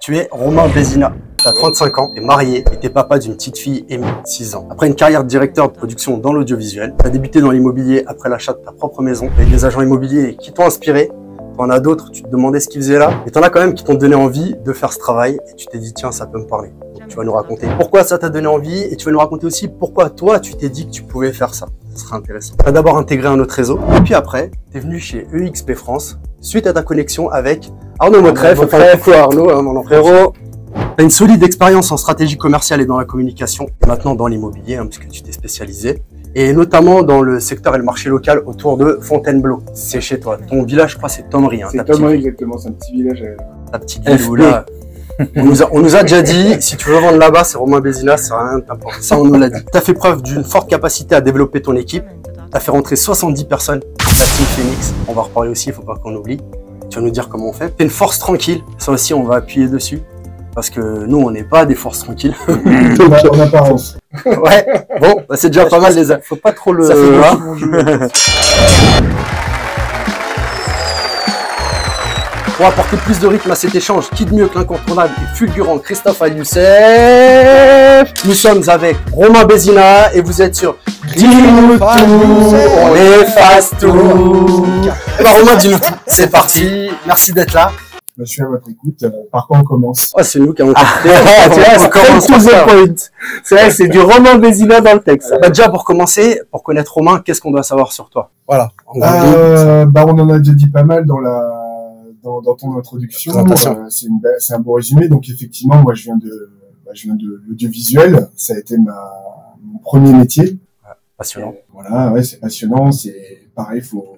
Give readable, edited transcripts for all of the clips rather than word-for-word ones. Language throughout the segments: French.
Tu es Romain Bézina, tu as 35 ans, tu es marié et tu es papa d'une petite fille, Amy, 6 ans. Après une carrière de directeur de production dans l'audiovisuel, tu as débuté dans l'immobilier après l'achat de ta propre maison avec des agents immobiliers qui t'ont inspiré. T'en as d'autres, tu te demandais ce qu'ils faisaient là, et t'en as quand même qui t'ont donné envie de faire ce travail et tu t'es dit tiens, ça peut me parler. Donc, tu vas nous raconter pourquoi ça t'a donné envie et tu vas nous raconter aussi pourquoi toi tu t'es dit que tu pouvais faire ça. Ce sera intéressant. Tu as d'abord intégré un autre réseau et puis après, tu es venu chez EXP France suite à ta connexion avec Arnaud Motreff. Coucou Arnaud, mon frérot. Tu as une solide expérience en stratégie commerciale et dans la communication, et maintenant dans l'immobilier, puisque tu t'es spécialisé, et notamment dans le secteur et le marché local autour de Fontainebleau. C'est chez toi. Ton village, je crois, c'est Tonnery. C'est Tonnery, exactement. C'est un petit village. Ta petite ville où là, on nous a déjà dit, si tu veux vendre là-bas, c'est Romain Bézina, c'est rien de t'importe. Ça, on nous l'a dit. Tu as fait preuve d'une forte capacité à développer ton équipe. Tu as fait rentrer 70 personnes de la Team Phoenix. On va reparler aussi, il ne faut pas qu'on oublie. Tu vas nous dire comment on fait. Tu es une force tranquille. Ça aussi, on va appuyer dessus. Parce que nous, on n'est pas des forces tranquilles. En apparence. Ouais, bon, bah c'est déjà pas mal les a. Faut pas trop le... Ça fait Pour apporter plus de rythme à cet échange, qui de mieux que l'incontournable et fulgurant Christophe Youssef. Nous sommes avec Romain Bézina et vous êtes sur Dis-nous tout, on efface tout. Et bah Romain, dis-nous tout. C'est parti, merci d'être là. Je suis à votre écoute. Par quoi on commence? Oh, c'est nous qui avons Tu vois, commence par ça. C'est vrai, c'est du Romain Bézina dans le texte. Bah déjà pour commencer, pour connaître Romain, qu'est-ce qu'on doit savoir sur toi? Voilà. On en a déjà dit pas mal dans ton introduction. C'est un beau résumé. Donc effectivement, moi je viens de l'audiovisuel. Ça a été mon premier métier. Passionnant. Voilà, ouais, c'est passionnant. C'est pareil, faut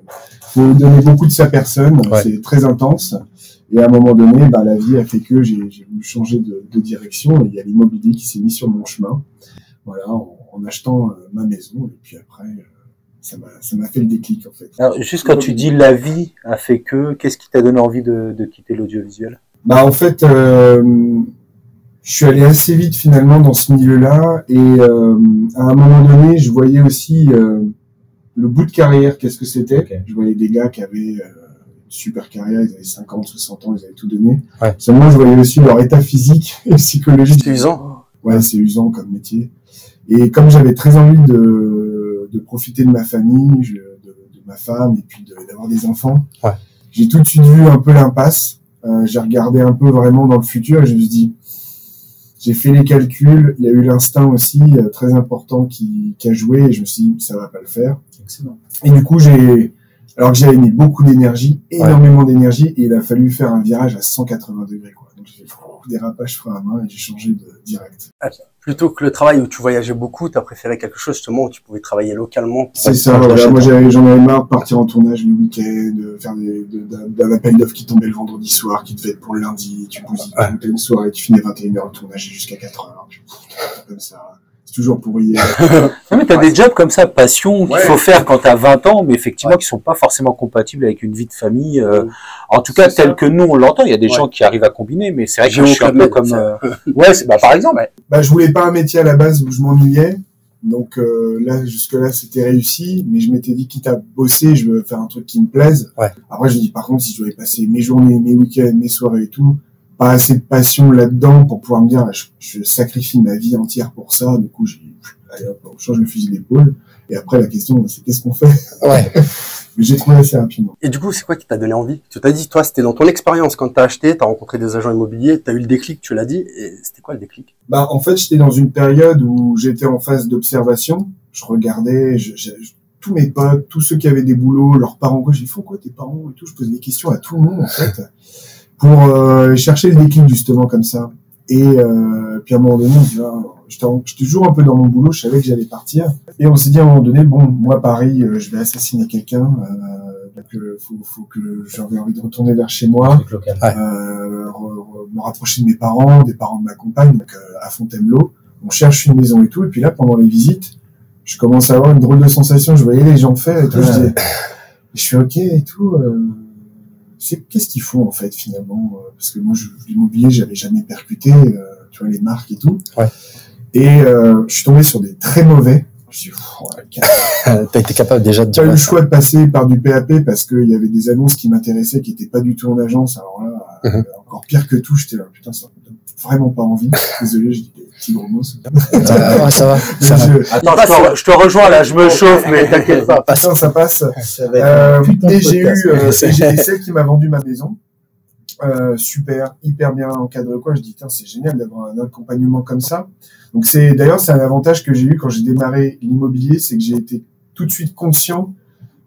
donner beaucoup de sa personne. Ouais. C'est très intense. Et à un moment donné, la vie a fait que j'ai voulu changer de direction. Et il y a l'immobilier qui s'est mis sur mon chemin. Voilà, en achetant ma maison. Et puis après, ça m'a fait le déclic, en fait. Alors, juste quand tu dis la vie a fait que, qu'est-ce qui t'a donné envie de quitter l'audiovisuel? En fait, je suis allé assez vite finalement dans ce milieu-là. Et à un moment donné, je voyais aussi le bout de carrière, qu'est-ce que c'était. Okay. Je voyais des gars qui avaient super carrière, ils avaient 50, 60 ans, ils avaient tout donné. Ouais. Seulement, je voyais aussi leur état physique et psychologique. C'est usant. Ouais, c'est usant comme métier. Et comme j'avais très envie de profiter de ma famille, de ma femme, et puis d'avoir des enfants, ouais. J'ai tout de suite vu un peu l'impasse. J'ai regardé un peu vraiment dans le futur et je me suis dit, j'ai fait les calculs, il y a eu l'instinct aussi très important qui a joué et je me suis dit, ça va pas le faire. Excellent. Et du coup, alors que j'avais mis beaucoup d'énergie, énormément d'énergie, et il a fallu faire un virage à 180 degrés, quoi. Donc j'ai fait dérapage frein à main et j'ai changé de direct. Plutôt que le travail où tu voyageais beaucoup, tu as préféré quelque chose justement où tu pouvais travailler localement. C'est ça, voilà. Moi j'en avais marre de partir en tournage le week-end, de faire d'un appel d'offres qui tombait le vendredi soir, qui devait être pour le lundi, tu bousilles une soirée, tu finis à 21h le tournage jusqu'à 4h. Comme ça. Toujours pourri. Non, mais t'as des jobs comme ça, passion, qu'il faut faire quand t'as 20 ans, mais effectivement, qui sont pas forcément compatibles avec une vie de famille. En tout cas, tel que nous, on l'entend. Il y a des gens qui arrivent à combiner, mais c'est vrai que je suis un peu comme, par exemple. Je voulais pas un métier à la base où je m'ennuyais. Donc, là, jusque-là, c'était réussi, mais je m'étais dit, quitte à bosser, je veux faire un truc qui me plaise. Ouais. Après, je me dis, par contre, si je devais passer mes journées, mes week-ends, mes soirées et tout, pas assez de passion là-dedans pour pouvoir me dire je sacrifie ma vie entière pour ça. Du coup, allez hop, on change le fusil d'épaule. Et après, la question, c'est qu'est-ce qu'on fait? Ouais. Mais j'ai trouvé assez rapidement. Et du coup, c'est quoi qui t'a donné envie? Tu t'as dit, toi, c'était dans ton expérience quand t'as acheté, t'as rencontré des agents immobiliers, t'as eu le déclic, tu l'as dit. Et c'était quoi le déclic? En fait, j'étais dans une période où j'étais en phase d'observation. Je regardais, tous mes potes, tous ceux qui avaient des boulots, leurs parents, j'ai dit, font quoi tes parents et tout. Je posais des questions à tout le monde, en fait. Pour chercher le déclic justement comme ça. Et puis à un moment donné, j'étais toujours un peu dans mon boulot, je savais que j'allais partir. Et on s'est dit à un moment donné, bon, moi Paris, je vais assassiner quelqu'un, donc faut que j'avais envie de retourner vers chez moi, me rapprocher de mes parents, des parents de ma compagne, donc à Fontainebleau. On cherche une maison et tout, et puis là pendant les visites, je commence à avoir une drôle de sensation, je voyais les gens faire et tout, je fais ok et tout. Qu'est-ce qu'ils font en fait finalement, parce que moi l'immobilier j'avais jamais percuté, tu vois les marques et tout. Ouais. Et je suis tombé sur des très mauvais. Je suis t'as été capable déjà de dire. J'ai eu le choix de passer par du PAP parce qu'il y avait des annonces qui m'intéressaient, qui étaient pas du tout en agence. Alors là, encore pire que tout, j'étais là, putain, ça me donne vraiment pas envie. Désolé, je dis des petits gros mots. Ça va. Attends, je te rejoins là, je me chauffe, mais t'inquiète pas. Putain, ça passe. Et j'ai eu, celle qui m'a vendu ma maison. Super, hyper bien encadré, quoi. Je dis, tiens, c'est génial d'avoir un accompagnement comme ça. Donc d'ailleurs, c'est un avantage que j'ai eu quand j'ai démarré l'immobilier, c'est que j'ai été tout de suite conscient,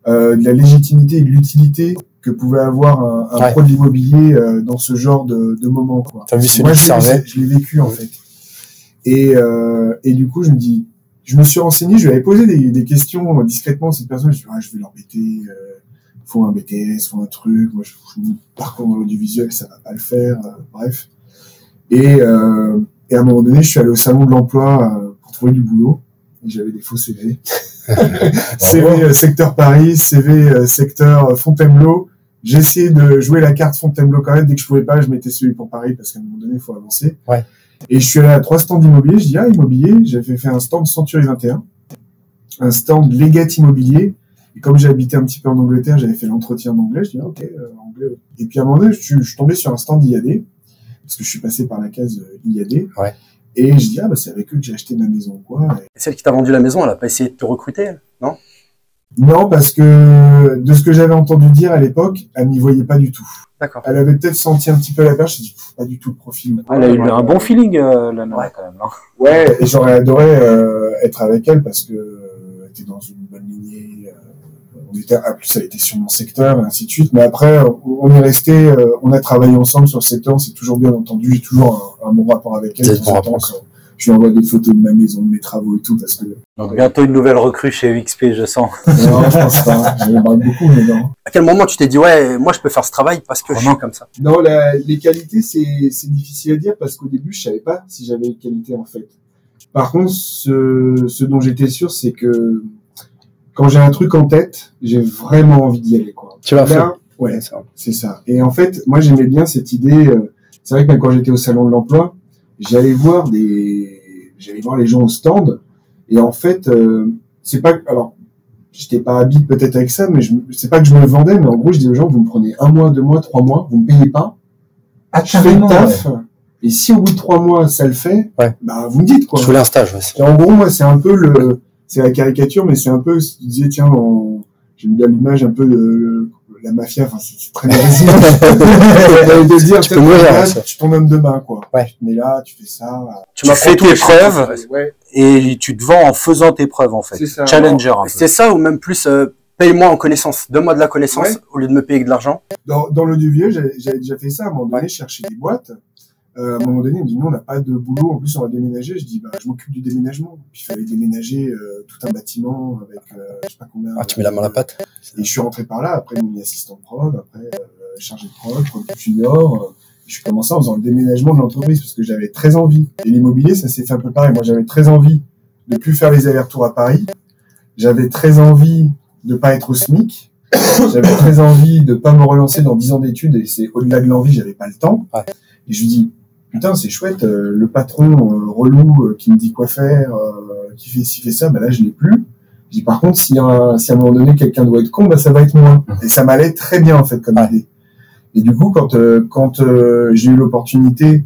de la légitimité et de l'utilité que pouvait avoir un produit immobilier, dans ce genre de moment, quoi. T'as vu Moi, je l'ai vécu, en fait. Et du coup, je me suis renseigné, je lui avais posé des questions discrètement à cette personne. Je me suis dit, je vais l'embêter, faut un BTS, faut un truc. Moi, par contre, dans l'audiovisuel, ça va pas le faire. Bref. Et à un moment donné, je suis allé au salon de l'emploi pour trouver du boulot. Et j'avais des faux CV. CV secteur Paris, CV secteur Fontainebleau. J'ai essayé de jouer la carte Fontainebleau quand même. Dès que je pouvais pas, je mettais celui pour Paris parce qu'à un moment donné, il faut avancer. Ouais. Et je suis allé à 3 stands d'immobilier. Je dis, immobilier. J'avais fait un stand Century 21, un stand Legat Immobilier. Et comme j'ai habité un petit peu en Angleterre, j'avais fait l'entretien en anglais. Je dis, ok, anglais. Et puis à un moment donné, je suis tombé sur un stand IAD, parce que je suis passé par la case IAD. Ouais. Et je dis, c'est avec eux que j'ai acheté ma maison, quoi. Et celle qui t'a vendu la maison, elle a pas essayé de te recruter, non? Non, parce que de ce que j'avais entendu dire à l'époque, elle m'y voyait pas du tout. D'accord. Elle avait peut-être senti un petit peu la perche. J'ai dit, pas du tout le profil. Elle a eu un bon feeling, Lana, quand même. Non, ouais, et j'aurais adoré être avec elle parce que elle était dans une bonne lignée. En plus, elle était sur mon secteur, et ainsi de suite. Mais après, on est resté, on a travaillé ensemble sur le secteur. On s'est toujours bien entendu. J'ai toujours un bon rapport avec elle. Je lui envoie des photos de ma maison, de mes travaux et tout, parce que... Donc, bientôt une nouvelle recrue chez XP, je sens. Non, je pense pas. J'aimerais beaucoup, mais non. À quel moment tu t'es dit, ouais, moi, je peux faire ce travail parce que je suis comme ça? Non, les qualités, c'est difficile à dire parce qu'au début, je savais pas si j'avais les qualités, en fait. Par contre, ce dont j'étais sûr, c'est que quand j'ai un truc en tête, j'ai vraiment envie d'y aller, quoi. Tu vas faire. Ouais, c'est ça. Et en fait, moi, j'aimais bien cette idée. C'est vrai que même quand j'étais au salon de l'emploi, j'allais voir les gens au stand. Et en fait, c'est pas, alors, j'étais pas habile peut-être avec ça, mais c'est pas que je me vendais, mais en gros, je disais aux gens, vous me prenez 1 mois, 2 mois, 3 mois, vous me payez pas. Je fais le taf. Ouais. Et si au bout de 3 mois, ça le fait, bah, vous me dites, quoi. Je voulais un stage, ouais. Et en gros, moi, c'est un peu c'est la caricature, mais c'est un peu, si tu disais, tiens, j'aime bien l'image un peu de la mafia, enfin, c'est très résistant. de dire, tu ton homme de main, quoi. Ouais. Mais là, tu fais ça. Tu fais tes preuves, et tu te vends en faisant tes preuves, en fait. C'est ça. Challenger, un peu. C'est ça, ou même plus, paye-moi en connaissance. Donne-moi de la connaissance au lieu de me payer avec de l'argent. Dans l'audiovisuel, j'avais déjà fait ça. À un moment donné, je cherchais des boîtes. À un moment donné, il me dit, nous, on n'a pas de boulot. En plus, on va déménager. Je dis, je m'occupe du déménagement. Puis, il fallait déménager tout un bâtiment avec, je sais pas combien. Ah, tu mets la main à la pâte. Et je suis rentré par là. Après, ils m'ont mis assistant de prod. Après, chargé de prod junior. Je suis commencé en faisant le déménagement de l'entreprise parce que j'avais très envie. Et l'immobilier, ça s'est fait un peu pareil. Moi, j'avais très envie de plus faire les allers-retours à Paris. J'avais très envie de pas être au SMIC. J'avais très envie de pas me relancer dans 10 ans d'études. Et c'est au-delà de l'envie, j'avais pas le temps. Ouais. Et je lui dis, putain, c'est chouette, le patron relou qui me dit quoi faire, qui fait ci, fait ça, là, je l'ai plus. Je dis, par contre, si à un moment donné, quelqu'un doit être con, ça va être moi. Et ça m'allait très bien, en fait, comme idée. Et du coup, quand j'ai eu l'opportunité,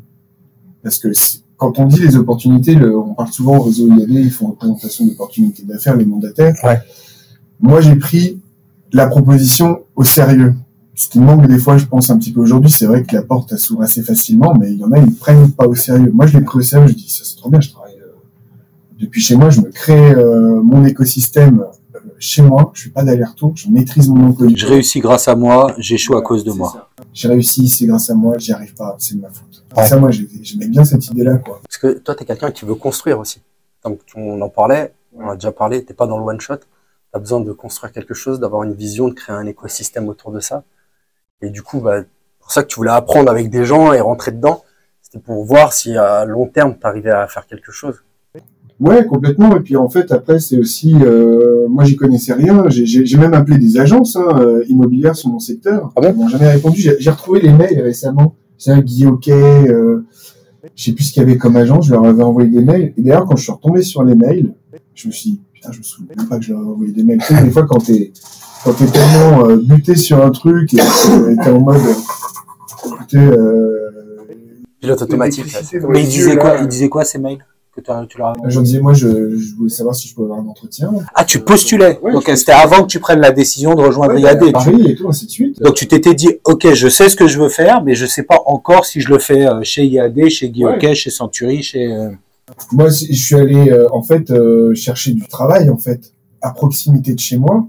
parce que quand on dit les opportunités, on parle souvent au réseau IAD, ils font une présentation d'opportunités d'affaires, les mandataires. Ouais. Moi, j'ai pris la proposition au sérieux. Ce qui manque des fois, je pense un petit peu aujourd'hui, c'est vrai que la porte s'ouvre assez facilement, mais il y en a, ils ne prennent pas au sérieux. Moi, je l'ai pris au sérieux, je dis, ça c'est trop bien, je travaille depuis chez moi, je me crée mon écosystème chez moi, je fais pas d'aller-retour, je maîtrise mon emploi. Je réussis grâce à moi, j'échoue à cause de moi. Ça. J'ai réussi, c'est grâce à moi, j'y arrive pas, c'est de ma faute. Ouais. Ça, moi, j'aimais bien cette idée-là, quoi. Parce que toi, t'es quelqu'un qui veut construire aussi. Donc, on en parlait, on a déjà parlé, t'es pas dans le one-shot, t'as besoin de construire quelque chose, d'avoir une vision, de créer un écosystème autour de ça. Et du coup, pour ça que tu voulais apprendre avec des gens et rentrer dedans, c'était pour voir si à long terme, t'arrivais à faire quelque chose. Ouais, complètement. Et puis en fait, après, c'est aussi, moi, j'y connaissais rien. J'ai même appelé des agences immobilières sur mon secteur. Ah bon? Ils m'ont jamais répondu. J'ai retrouvé les mails récemment. C'est un Guy Hockey, je sais plus ce qu'il y avait comme agence. Je leur avais envoyé des mails. Et d'ailleurs, quand je suis retombé sur les mails, je me suis dit, putain, je me souviens même pas que je leur ai envoyé des mails. Tu sais, des fois, quand t'es tellement buté sur un truc et t'es en mode, écoutez, pilote automatique. Mais il disait quoi ces mails que tu leur as... J'en disais, moi, je voulais savoir si je pouvais avoir un entretien. Ah, tu postulais. Ouais, donc c'était avant que tu prennes la décision de rejoindre IAD. Paris et tout, ainsi de suite. Donc tu t'étais dit, ok, je sais ce que je veux faire, mais je sais pas encore si je le fais chez IAD, chez Guy Hockey, chez Century, chez... Moi, je suis allé, en fait, chercher du travail, en fait, à proximité de chez moi.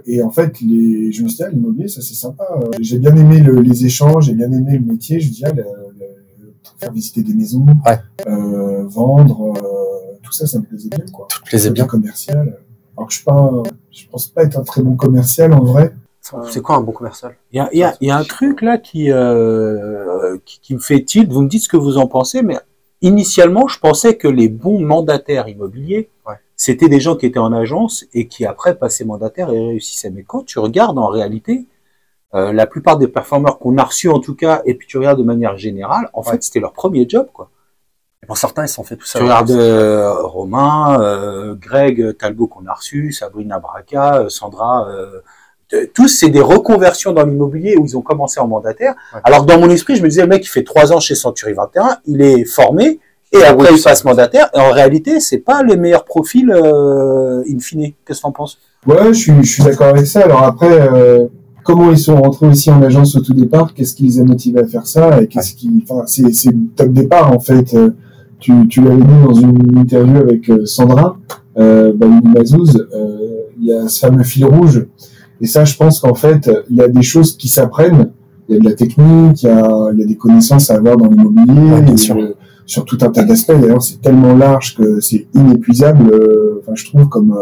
Et en fait, je me suis dit, ah, l'immobilier, ça c'est sympa. J'ai bien aimé les échanges, j'ai bien aimé le métier. Je me dis, faire visiter des maisons, vendre, tout ça, ça me plaisait bien, quoi. Tout plaisait bien. Commercial. Alors que je pense pas être un très bon commercial en vrai. C'est quoi un bon commercial? Il y a un truc là qui me fait tilt. Vous me dites ce que vous en pensez, mais initialement, je pensais que les bons mandataires immobiliers, c'était des gens qui étaient en agence et qui après passaient mandataires et réussissaient. Mais quand tu regardes en réalité, la plupart des performeurs qu'on a reçus en tout cas, et puis tu regardes de manière générale, en fait c'était leur premier job, quoi. Et pour certains, ils s'en fait tout ça. Tu regardes Romain, Greg Talbot qu'on a reçu, Sabrina Braca, Sandra, tous c'est des reconversions dans l'immobilier où ils ont commencé en mandataire. Alors dans mon esprit, je me disais, le mec il fait 3 ans chez Century 21, il est formé, et après il passe mandataire, et en réalité c'est pas les meilleurs profils in fine. Qu'est-ce que t'en penses? Ouais, je suis d'accord avec ça. Alors après, comment ils sont rentrés aussi en agence au tout départ? Qu'est-ce qui les a motivés à faire ça? Et c'est top départ en fait. Tu l'avais dit dans une interview avec Sandra, Mazouz, il y a ce fameux fil rouge. Et ça, je pense qu'en fait, il y a des choses qui s'apprennent. Il y a de la technique, il y a des connaissances à avoir dans l'immobilier, sur tout un tas d'aspects. D'ailleurs, c'est tellement large que c'est inépuisable. Je trouve comme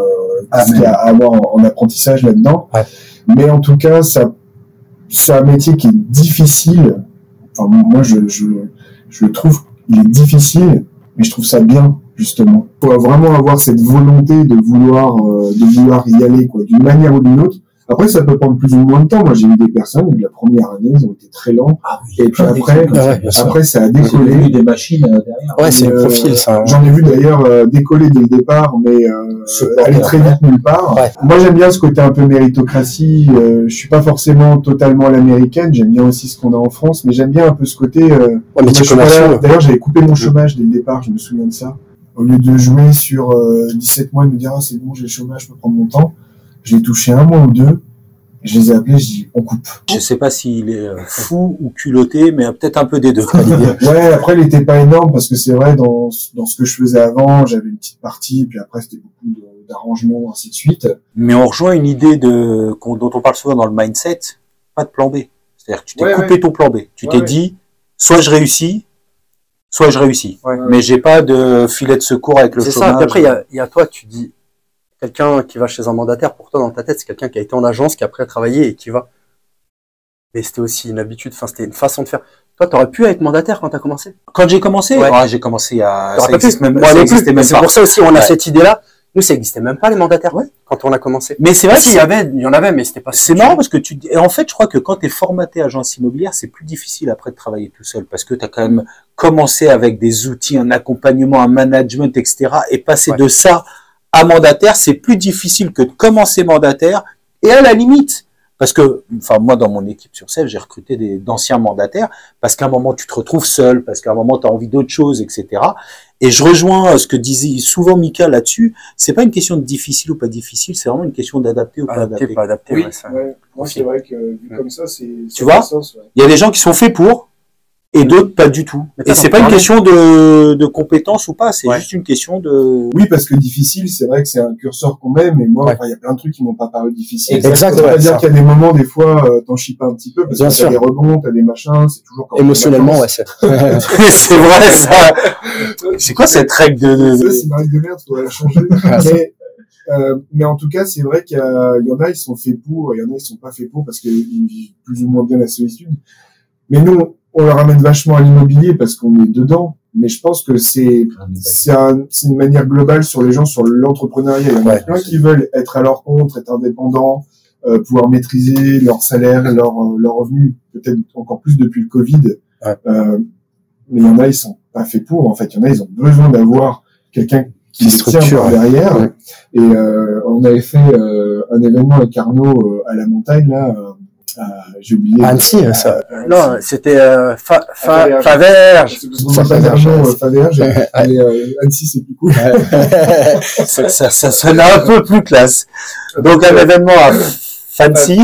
ce qu'il y a à avoir en apprentissage là-dedans. Ouais. Mais en tout cas, c'est un métier qui est difficile. Enfin, moi, je trouve qu'il est difficile, mais je trouve ça bien, justement. Il faut vraiment avoir cette volonté de vouloir y aller, quoi, d'une manière ou d'une autre. Après, ça peut prendre plus ou moins de temps. Moi, j'ai vu des personnes, de la première année, ils ont été très lents. Ah oui, et puis après, ça a décollé. J'ai vu des machines derrière. Ouais, c'est le profil, ça. J'en ai vu d'ailleurs décoller dès le départ, mais aller très vite nulle part. Ouais. Moi, j'aime bien ce côté un peu méritocratie. Je suis pas forcément totalement à l'américaine. J'aime bien aussi ce qu'on a en France, mais j'aime bien un peu ce côté. D'ailleurs, j'avais coupé mon chômage dès le départ. Je me souviens de ça. Au lieu de jouer sur 17 mois et me dire ah c'est bon, j'ai le chômage, je peux prendre mon temps. J'ai touché 1 mois ou 2, je les ai appelés, je dis on coupe. Je sais pas s'il est fou ou culotté, mais peut-être un peu des deux. Ouais, après il était pas énorme parce que c'est vrai dans ce que je faisais avant, j'avais une petite partie, puis après c'était beaucoup d'arrangements, ainsi de suite. Mais on rejoint une idée dont on parle souvent dans le mindset, pas de plan B. C'est-à-dire que tu t'es coupé ton plan B. Tu t'es dit soit je réussis, soit je réussis. Mais j'ai pas de filet de secours avec le chômage. C'est ça. Et après il y a toi, tu dis quelqu'un qui va chez un mandataire, pour toi, dans ta tête, c'est quelqu'un qui a été en agence, qui a après travaillé et qui va. Mais c'était aussi une habitude, c'était une façon de faire. Toi, t'aurais pu être mandataire quand t'as commencé? Quand j'ai commencé? Ouais, j'ai commencé à... Ça existe même pas. C'est pour ça aussi, on a cette idée-là. Nous, ça existait même pas, les mandataires, quand on a commencé. Mais c'est vrai qu'il y en avait, mais c'était pas... C'est marrant parce que en fait, je crois que quand t'es formaté agence immobilière, c'est plus difficile après de travailler tout seul parce que t'as quand même commencé avec des outils, un accompagnement, un management, etc. et passer de ça à mandataire, c'est plus difficile que de commencer mandataire, et à la limite, parce que, enfin, moi, dans mon équipe sur Sèvres, j'ai recruté d'anciens mandataires, parce qu'à un moment, tu te retrouves seul, parce qu'à un moment, tu as envie d'autre chose, etc. Et je rejoins ce que disait souvent Mika là-dessus, c'est pas une question de difficile ou pas difficile, c'est vraiment une question d'adapter ou pas adapter. Pas adapter, oui, moi, c'est vrai que, vu comme ça, c'est... Tu vois, il y a des gens qui sont faits pour, et d'autres pas du tout. Et c'est pas une question de compétence ou pas, c'est juste une question de... Oui, parce que difficile, c'est vrai que c'est un curseur qu'on met, mais moi, il y a plein de trucs qui m'ont pas paru difficiles. Exact. Ça veut dire qu'il y a des moments, des fois, t'en chies pas un petit peu, parce que t'as des rebonds, t'as des machins, c'est toujours... Émotionnellement, ouais, c'est... c'est vrai, ça. C'est quoi cette règle de... C'est une règle de merde, faut la changer. Mais en tout cas, c'est vrai qu'il y en a, ils sont faits pour, il y en a, ils sont pas faits pour, parce qu'ils vivent plus ou moins bien la solitude. Mais nous, on leur amène vachement à l'immobilier parce qu'on est dedans. Mais je pense que c'est une manière globale sur les gens, sur l'entrepreneuriat. Il y en a plein qui veulent être à leur compte, être indépendants, pouvoir maîtriser leur salaire, leur revenu, peut-être encore plus depuis le Covid. Mais il y en a, ils sont pas faits pour, en fait. Il y en a, ils ont besoin d'avoir quelqu'un qui les tient par derrière. Ouais. Et on avait fait un événement avec Arnaud à la montagne là. J'ai oublié. Annecy, ça. Non, c'était Faverges. Faverges. Et Annecy, c'est plus cool. ça sonne un peu plus classe. Donc un événement à Fancy.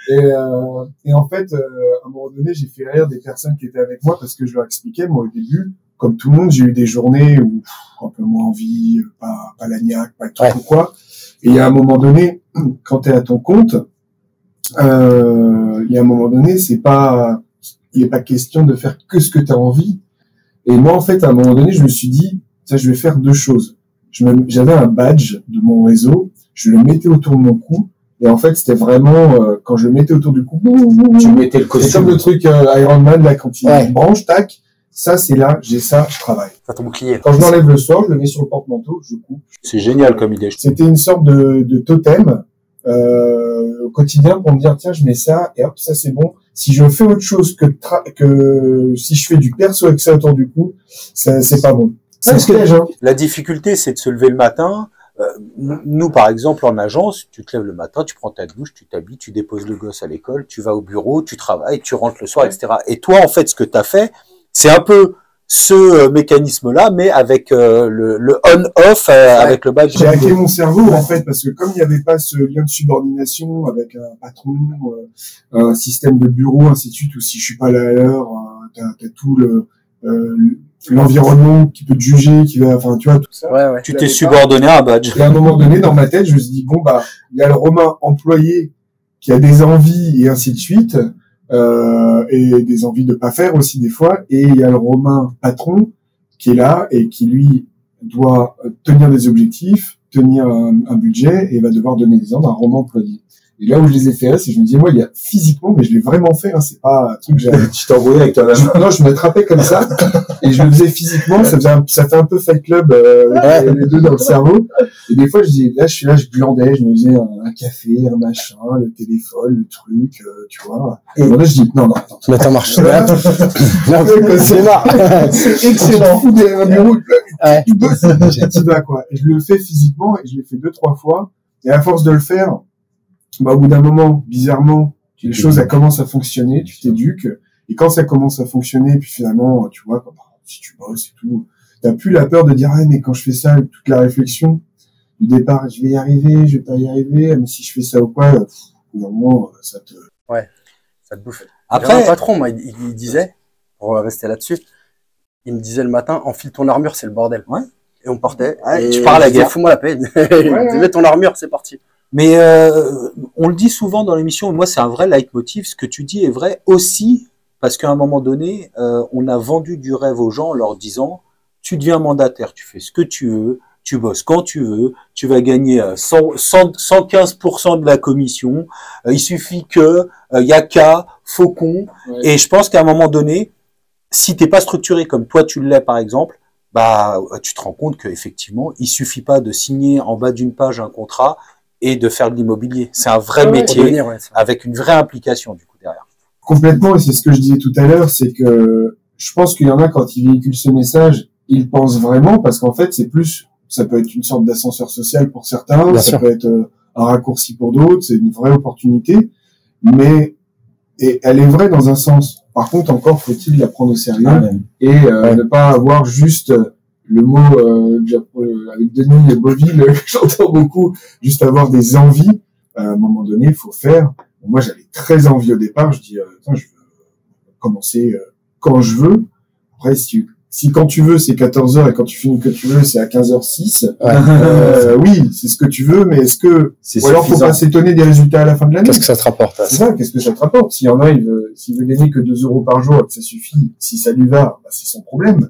Et en fait, à un moment donné, j'ai fait rire des personnes qui étaient avec moi parce que je leur expliquais, moi, au début, comme tout le monde, j'ai eu des journées où un peu moins envie, pas la niaque, pas le truc ou quoi. Et il y a un moment donné, quand t'es à ton compte, il y a un moment donné, il est pas question de faire que ce que t'as envie. Et moi, en fait, à un moment donné, je me suis dit, ça, je vais faire deux choses. J'avais un badge de mon réseau, je le mettais autour de mon cou. Et en fait, c'était vraiment, quand je le mettais autour du cou, tu mettais le costume. C'est comme le truc Iron Man, là, quand il branche, tac, ça, c'est là, j'ai ça, je travaille. Ça ton bouclier. Quand je m'enlève le soir, je le mets sur le porte-manteau, je coupe. C'est génial comme idée. C'était une sorte de totem, au quotidien pour me dire, tiens, je mets ça, et hop, ça, c'est bon. Si je fais autre chose que si je fais du perso avec ça autour du cou, c'est pas bon. La difficulté, c'est de se lever le matin. Nous, par exemple, en agence, tu te lèves le matin, tu prends ta douche, tu t'habilles, tu déposes le gosse à l'école, tu vas au bureau, tu travailles, tu rentres le soir, etc. Et toi, en fait, ce que tu as fait, c'est un peu ce mécanisme-là, mais avec le on-off, avec le badge. J'ai hacké mon cerveau, en fait, parce que comme il n'y avait pas ce lien de subordination avec un patron, un système de bureau, ainsi de suite, ou si je suis pas là à l'heure, t'as tout l'environnement qui peut te juger, qui va, enfin, tu vois, tout ça. Ouais. Tu t'es subordonné à un badge. Et à un moment donné, dans ma tête, je me suis dit, bon, bah, il y a le Romain employé qui a des envies et ainsi de suite, et des envies de pas faire aussi des fois, et il y a le Romain patron qui est là et qui, lui, doit tenir des objectifs, tenir un budget et va devoir donner des ordres à un Romain employé. Et là où je les ai fait, c'est que je me disais, moi, il y a physiquement, mais je l'ai vraiment fait, hein, c'est pas un truc que tu t'es embrouillé avec toi là. Non, je m'attrapais comme ça, et je le faisais physiquement, ça fait un peu Fight Club, les deux dans le cerveau. Et des fois, je glandais, je me faisais un café, un machin, le téléphone, le truc, tu vois. Et là, je dis, non, attends. Mais t'as marché. C'est marrant. C'est excellent. Tu fous un bureau, tu bosses, tu vas, quoi. Et je le fais physiquement, et je l'ai fait 2-3 fois. Et à force de le faire, bah, au bout d'un moment, bizarrement, les choses, elles commencent à fonctionner, tu t'éduques, et quand ça commence à fonctionner, puis finalement, tu vois, si tu bosses et tout, t'as plus la peur de dire, ah, mais quand je fais ça, toute la réflexion du départ, je vais y arriver, je vais pas y arriver, mais si je fais ça ou quoi, au moment, ça te bouffe. Après, un patron, moi, il disait, pour rester là-dessus, il me disait le matin, enfile ton armure, c'est le bordel. Ouais. Et on partait. Et tu pars à la guerre. Fous-moi la paix. Mets ton armure, c'est parti. Mais on le dit souvent dans l'émission, moi c'est un vrai leitmotiv, ce que tu dis est vrai aussi, parce qu'à un moment donné, on a vendu du rêve aux gens en leur disant, tu deviens mandataire, tu fais ce que tu veux, tu bosses quand tu veux, tu vas gagner 115% de la commission, il suffit que, y a qu'à, faucon, et je pense qu'à un moment donné, si t'es pas structuré comme toi tu l'es par exemple, bah tu te rends compte qu'effectivement, il suffit pas de signer en bas d'une page un contrat et de faire de l'immobilier. C'est un vrai métier avec une vraie implication du coup derrière. Complètement, et c'est ce que je disais tout à l'heure, c'est que je pense qu'il y en a quand ils véhiculent ce message, ils pensent vraiment parce qu'en fait c'est plus, ça peut être une sorte d'ascenseur social pour certains, ça peut être un raccourci pour d'autres, c'est une vraie opportunité, mais et elle est vraie dans un sens. Par contre, encore faut-il la prendre au sérieux et ne pas avoir juste le mot avec Denis Beauville que j'entends beaucoup, juste avoir des envies. À un moment donné, il faut faire. Moi, j'avais très envie au départ. Je dis, attends, je veux commencer quand je veux. Après, si quand tu veux, c'est 14h et quand tu finis que tu veux, c'est à 15h06. Oui, c'est ce que tu veux, mais est-ce que ou alors faut pas s'étonner des résultats à la fin de l'année. Qu'est-ce que ça te rapporte? C'est ça, qu'est-ce que ça te rapporte? S'il y en a, s'il veut gagner que 2 € par jour et que ça suffit, si ça lui va, bah, c'est son problème.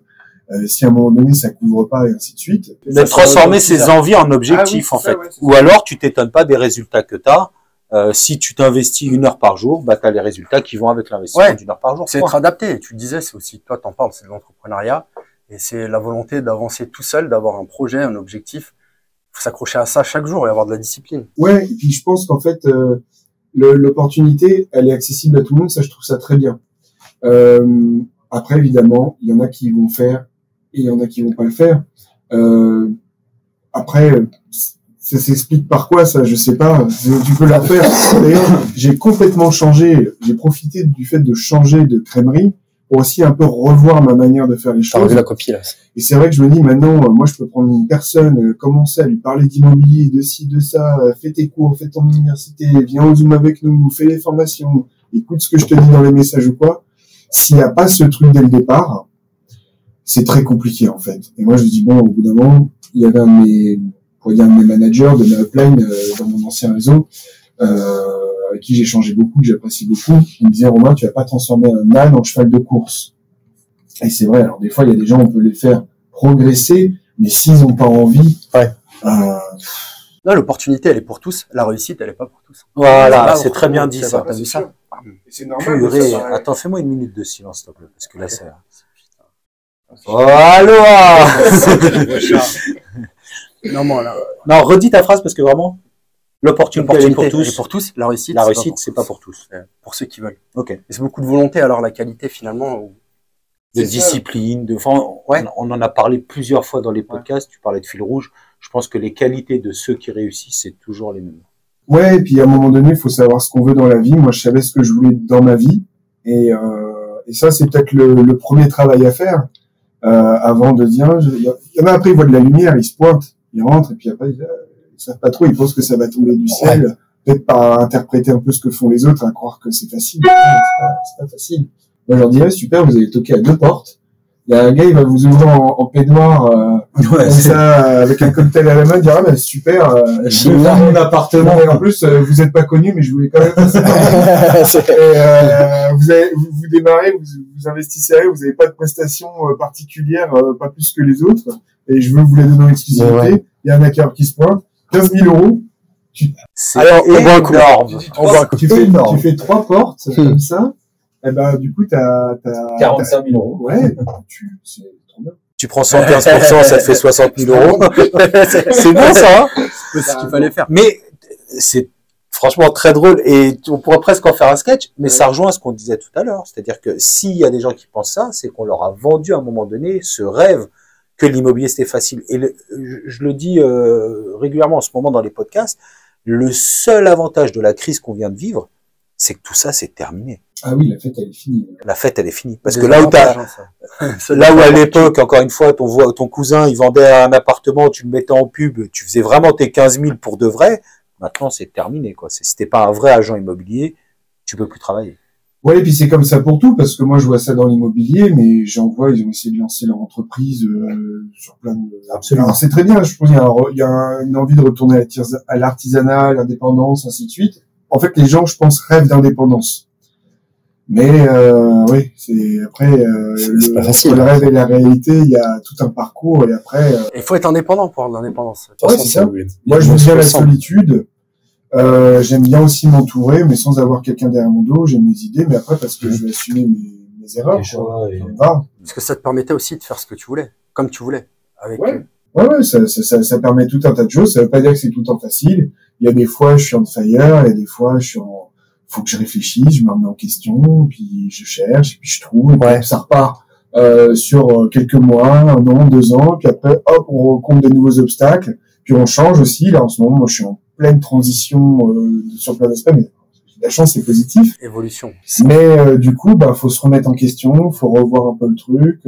Si à un moment donné ça couvre pas et ainsi de suite. De transformer ses envies en objectifs en fait. Ou alors tu t'étonnes pas des résultats que t'as. Si tu t'investis 1 heure par jour, bah t'as les résultats qui vont avec l'investissement d'1 heure par jour. C'est être adapté. Tu le disais, c'est aussi, toi t'en parles, c'est de l'entrepreneuriat et c'est la volonté d'avancer tout seul, d'avoir un projet, un objectif. Il faut s'accrocher à ça chaque jour et avoir de la discipline. Ouais, et puis je pense qu'en fait l'opportunité, elle est accessible à tout le monde. Ça, je trouve ça très bien. Après, évidemment, il y en a qui vont faire et il y en a qui vont pas le faire. après, ça s'explique par quoi, ça, je sais pas. Tu peux la faire. D'ailleurs, j'ai complètement changé. J'ai profité du fait de changer de crèmerie pour aussi un peu revoir ma manière de faire les T'as choses. revu la copie, là. Et c'est vrai que je me dis maintenant, moi, je peux prendre une personne, commencer à lui parler d'immobilier, de ci, de ça, fais tes cours, fais ton université, viens au Zoom avec nous, fais les formations, écoute ce que je te dis dans les messages ou quoi. S'il n'y a pas ce truc dès le départ, c'est très compliqué, en fait. Et moi, je dis, bon, au bout d'un moment, il y avait un de mes managers de ma upline, dans mon ancien réseau, avec qui j'ai changé beaucoup, que j'apprécie beaucoup. Il me disait, Romain, tu vas pas transformer un âne en cheval de course. Et c'est vrai, alors des fois, il y a des gens, on peut les faire progresser, mais s'ils n'ont pas envie, Non, l'opportunité, elle est pour tous. La réussite, elle est pas pour tous. Voilà, c'est très bien dit, ça. T'as vu ça? C'est normal. Purée. Attends, fais-moi une minute de silence, s'il te plaît, parce que là, c'est... Oh, allô! Non, là. Non, redis ta phrase, parce que vraiment, l'opportunité, elle est pour Elle est tous. pour tous. La réussite, La réussite, c'est pas pour tous. pour ceux qui veulent. Ok. Et c'est beaucoup de volonté, alors la qualité, finalement, De C'est ça. discipline, on en a parlé plusieurs fois dans les podcasts, tu parlais de fil rouge. Je pense que les qualités de ceux qui réussissent, c'est toujours les mêmes. Ouais, et puis à un moment donné, il faut savoir ce qu'on veut dans la vie. Moi, je savais ce que je voulais dans ma vie. Et ça, c'est peut-être le premier travail à faire. Avant de dire, il y en a après, ils voient de la lumière, ils se pointent, ils rentrent, et puis après, ils savent pas trop, ils pensent que ça va tomber du ciel. Peut-être pas interpréter un peu ce que font les autres, à croire que c'est facile. C'est pas facile. Moi, je leur dirais, super, vous allez toquer à 2 portes. Il y a un gars, il va vous ouvrir en peignoir, comme ça, avec un cocktail à la main, dire, ah, ben, super, je vais faire mon appartement. Et en plus, vous êtes pas connu, mais je voulais quand même passer et, vous démarrez, vous investissez, vous avez pas de prestations particulières, pas plus que les autres. Et je veux vous les donner en exclusivité. Ouais. Il y a un acquéreur qui se pointe. 15 000 €. C'est Alors, on voit un coup. énorme. Tu fais 3 portes, comme ça. Eh ben, du coup, t'as 45 000 €. ouais, c'est trop bien. Tu prends 115%, ça te fait 60 000 €. C'est bon, ça, hein? C'est ce qu'il fallait faire. Mais c'est franchement très drôle et on pourrait presque en faire un sketch, mais ça rejoint à ce qu'on disait tout à l'heure. C'est-à-dire que s'il y a des gens qui pensent ça, c'est qu'on leur a vendu à un moment donné ce rêve que l'immobilier c'était facile. Et je le dis régulièrement en ce moment dans les podcasts, le seul avantage de la crise qu'on vient de vivre, c'est que tout ça c'est terminé. Ah oui, la fête, elle est finie. La fête, elle est finie. Parce Des que là où avantages, là où à l'époque, encore une fois, ton cousin, il vendait un appartement, tu le mettais en pub, tu faisais vraiment tes 15 000 pour de vrai. Maintenant, c'est terminé, quoi. Si t'es pas un vrai agent immobilier, tu peux plus travailler. Ouais, et puis c'est comme ça pour tout, parce que moi, je vois ça dans l'immobilier, mais j'en vois, ils ont essayé de lancer leur entreprise, sur plein de... Absolument. Alors, c'est très bien, je pense qu'il y a une envie de retourner à l'artisanat, l'indépendance, ainsi de suite. En fait, les gens, je pense, rêvent d'indépendance. Mais oui, c'est après c'est pas facile. entre le rêve et la réalité, il y a tout un parcours et après. Il faut être indépendant pour avoir de l'indépendance. Ouais, c'est ça. Moi, je veux bien la solitude. J'aime bien aussi m'entourer, mais sans avoir quelqu'un derrière mon dos. J'ai mes idées, mais après parce que je vais assumer mes erreurs. Les choix et- Ça me va. Parce que ça te permettait aussi de faire ce que tu voulais, comme tu voulais. Avec Ouais. Ouais, ça permet tout un tas de choses. Ça veut pas dire que c'est tout le temps facile. Il y a des fois, je suis on fire, il y a des fois, faut que je réfléchisse, je me remets en question, puis je cherche, puis je trouve, et puis ça repart sur quelques mois, 1 an, 2 ans, puis après, hop, on rencontre des nouveaux obstacles, puis on change aussi. Là, en ce moment, moi, je suis en pleine transition sur plein d'aspects, mais la chance, c'est positif. évolution. Mais du coup, faut se remettre en question, faut revoir un peu le truc,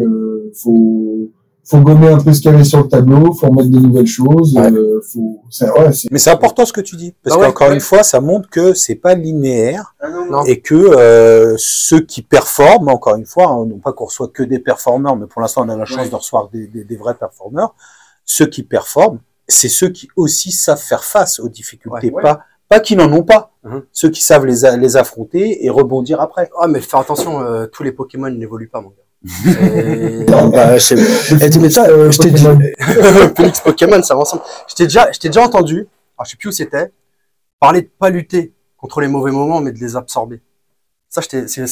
faut gommer un peu ce qu'il y avait sur le tableau, faut remettre de nouvelles choses, Mais c'est important ce que tu dis, parce qu'encore une fois, ça montre que c'est pas linéaire Non. et que ceux qui performent, encore une fois, non pas qu'on reçoit que des performeurs, mais pour l'instant on a la chance de recevoir des vrais performeurs. Ceux qui performent, c'est ceux qui aussi savent faire face aux difficultés, pas qui n'en ont pas, ceux qui savent les affronter et rebondir après. Ah, mais faire attention, tous les Pokémon n'évoluent pas, mon gars. Non, bah, mais ça, je t'ai dit. Phoenix Pokémon, ça va ensemble. Je t'ai déjà entendu, alors je sais plus où c'était, parler de pas lutter contre les mauvais moments, mais de les absorber. Ça